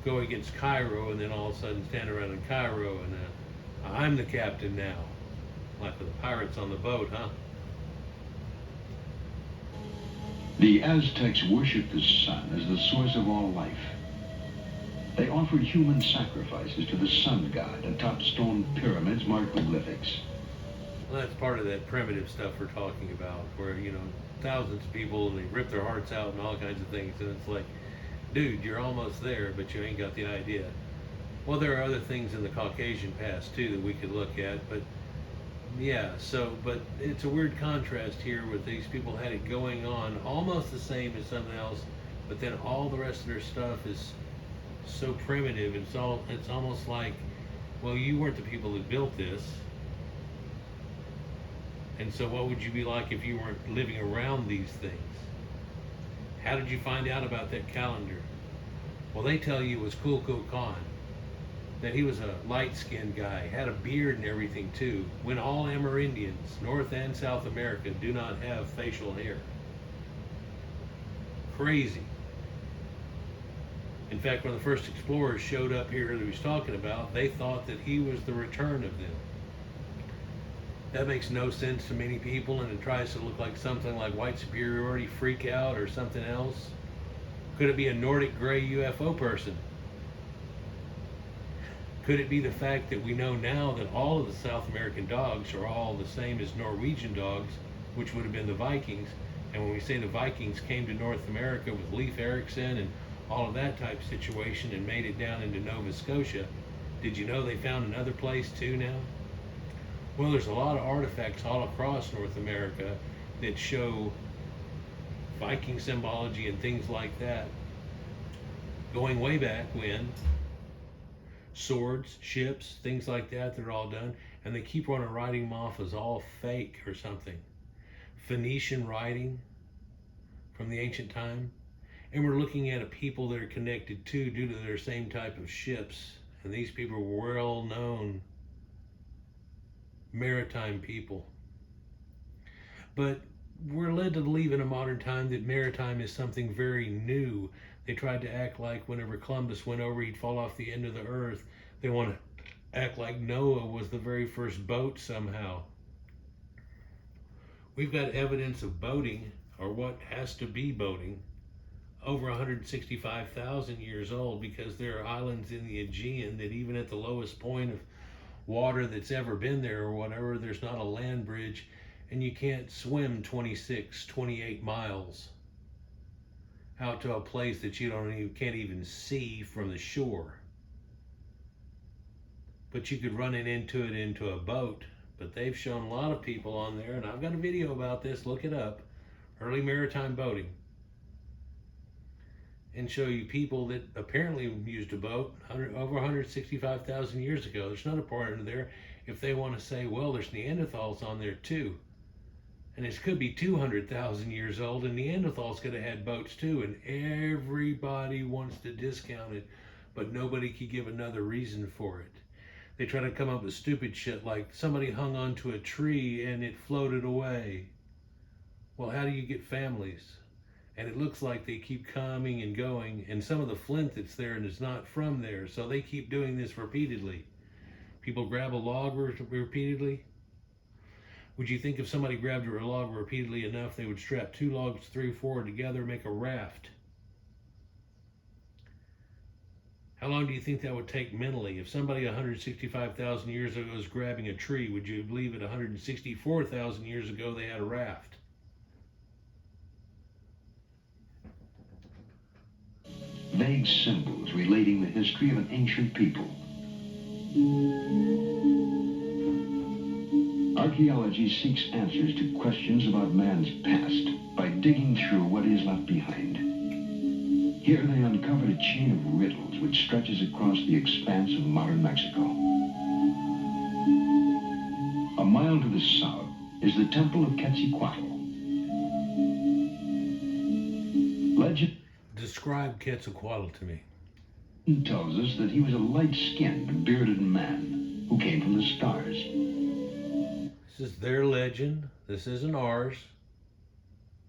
go against Cairo and then all of a sudden stand around in Cairo and I'm the captain now. Like with the pirates on the boat, huh? The Aztecs worshipped the sun as the source of all life. They offered human sacrifices to the sun god atop stone pyramids marked with lithics. Well, that's part of that primitive stuff we're talking about, where, you know, thousands of people, and they rip their hearts out and all kinds of things, and it's like, dude, you're almost there, but you ain't got the idea. Well, there are other things in the Caucasian past, too, that we could look at, but yeah, so, but it's a weird contrast here with these people had it going on almost the same as something else, but then all the rest of their stuff is so primitive. It's almost like, well, you weren't the people that built this, and so what would you be like if you weren't living around these things? How did you find out about that calendar? Well, they tell you it was Kukulkan, that he was a light-skinned guy, had a beard and everything too, when all Amerindians, North and South America, do not have facial hair. Crazy. In fact, when the first explorers showed up here that he was talking about, they thought that he was the return of them. That makes no sense to many people, and it tries to look like something like white superiority, freak out, or something else. Could it be a Nordic gray UFO person? Could it be the fact that we know now that all of the South American dogs are all the same as Norwegian dogs, which would have been the Vikings, and when we say the Vikings came to North America with Leif Erikson and all of that type of situation and made it down into Nova Scotia, did you know they found another place too now? Well, there's a lot of artifacts all across North America that show Viking symbology and things like that, going way back when. swords, ships, things like that. They're all done, and they keep on writing them off as all fake or something. Phoenician writing from the ancient time, and we're looking at a people that are connected to due to their same type of ships, and these people are well-known maritime people. But we're led to believe in a modern time that maritime is something very new. They tried to act like whenever Columbus went over, he'd fall off the end of the earth. They want to act like Noah was the very first boat somehow. We've got evidence of boating, or what has to be boating, over 165,000 years old, because there are islands in the Aegean that even at the lowest point of water that's ever been there or whatever, there's not a land bridge, and you can't swim 26, 28 miles out to a place that you can't even see from the shore. But you could run into a boat. But they've shown a lot of people on there, and I've got a video about this, look it up, early maritime boating, and show you people that apparently used a boat over 165,000 years ago. There's not a part in there if they want to say, well, there's Neanderthals on there too. And it could be 200,000 years old, and Neanderthals could have had boats too, and everybody wants to discount it, but nobody could give another reason for it. They try to come up with stupid shit like somebody hung onto a tree and it floated away. Well, how do you get families? And it looks like they keep coming and going, and some of the flint that's there and is not from there, so they keep doing this repeatedly. People grab a log repeatedly. Would you think if somebody grabbed a log repeatedly enough, they would strap 2 logs, 3, 4 together, make a raft? How long do you think that would take mentally? If somebody 165,000 years ago was grabbing a tree, would you believe it 164,000 years ago they had a raft? Vague symbols relating the history of an ancient people. Archaeology seeks answers to questions about man's past by digging through what is left behind. Here they uncovered a chain of riddles which stretches across the expanse of modern Mexico. A mile to the south is the temple of Quetzalcoatl. Legend Describe Quetzalcoatl to me. tells us that he was a light-skinned, bearded man who came from the stars. This is their legend. This isn't ours.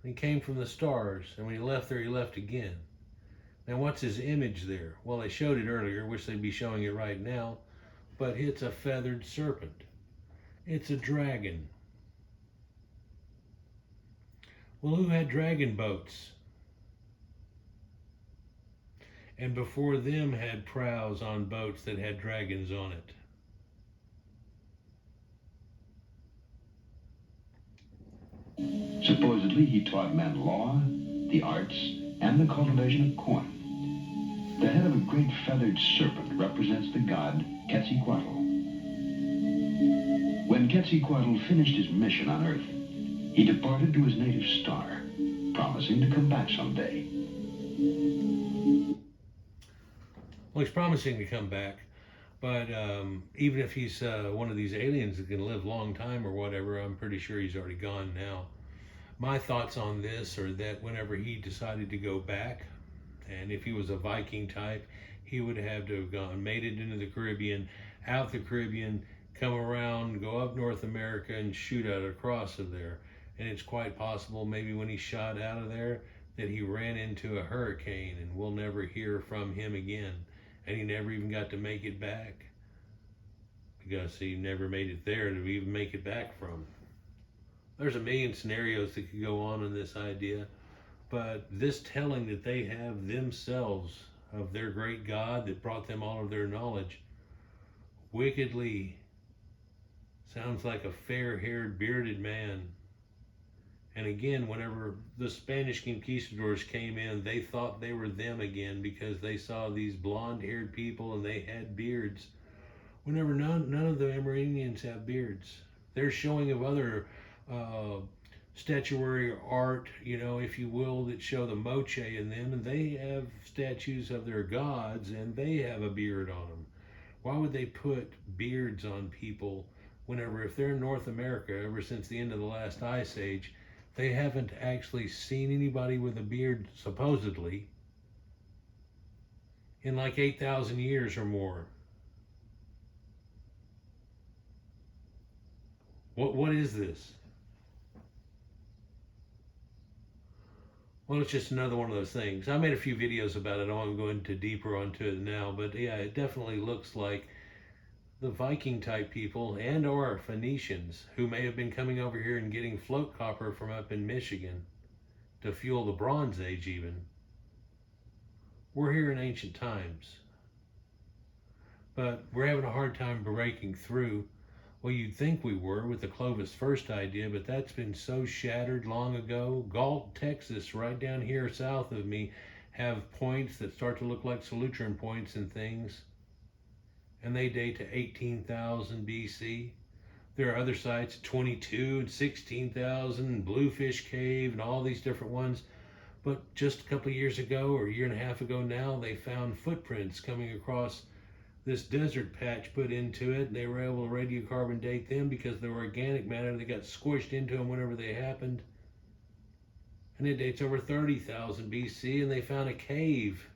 He came from the stars, and when he left there, he left again. Now, what's his image there? Well, they showed it earlier, wish they'd be showing it right now, but it's a feathered serpent. It's a dragon. Well, who had dragon boats? And before them had prows on boats that had dragons on it. Supposedly, he taught men law, the arts, and the cultivation of corn. The head of a great feathered serpent represents the god Quetzalcoatl. When Quetzalcoatl finished his mission on Earth, he departed to his native star, promising to come back someday. Well, he's promising to come back, but even if he's one of these aliens that can live a long time or whatever, I'm pretty sure he's already gone now. My thoughts on this are that whenever he decided to go back, and if he was a Viking type, he would have to have gone, made it into the Caribbean, out the Caribbean, come around, go up North America, and shoot out across of there. And it's quite possible maybe when he shot out of there that he ran into a hurricane, and we'll never hear from him again. And he never even got to make it back because he never made it there to even make it back from. There's a million scenarios that could go on in this idea, but this telling that they have themselves of their great God that brought them all of their knowledge wickedly sounds like a fair-haired, bearded man. And again, whenever the Spanish conquistadors came in, they thought they were them again because they saw these blonde-haired people and they had beards. Whenever none of the Amerindians have beards. They're showing of other statuary art, if you will, that show the moche in them, and they have statues of their gods and they have a beard on them. Why would they put beards on people whenever, if they're in North America ever since the end of the last ice age, they haven't actually seen anybody with a beard, supposedly, in like 8,000 years or more? What is this? Well, it's just another one of those things. I made a few videos about it. I won't go into deeper onto it now, but yeah, it definitely looks like the Viking type people and or Phoenicians who may have been coming over here and getting float copper from up in Michigan to fuel the Bronze Age even. We're here in ancient times, but we're having a hard time breaking through. Well, you'd think we were with the Clovis first idea, but that's been so shattered long ago. Galt, Texas, right down here south of me, have points that start to look like Solutrean points and things, and they date to 18,000 BC. There are other sites, 22 and 16,000, Bluefish Cave, and all these different ones. But just a couple of years ago, or a year and a half ago now, they found footprints coming across this desert patch put into it, and they were able to radiocarbon date them because the organic matter that got squished into them whenever they happened. And it dates over 30,000 BC, and they found a cave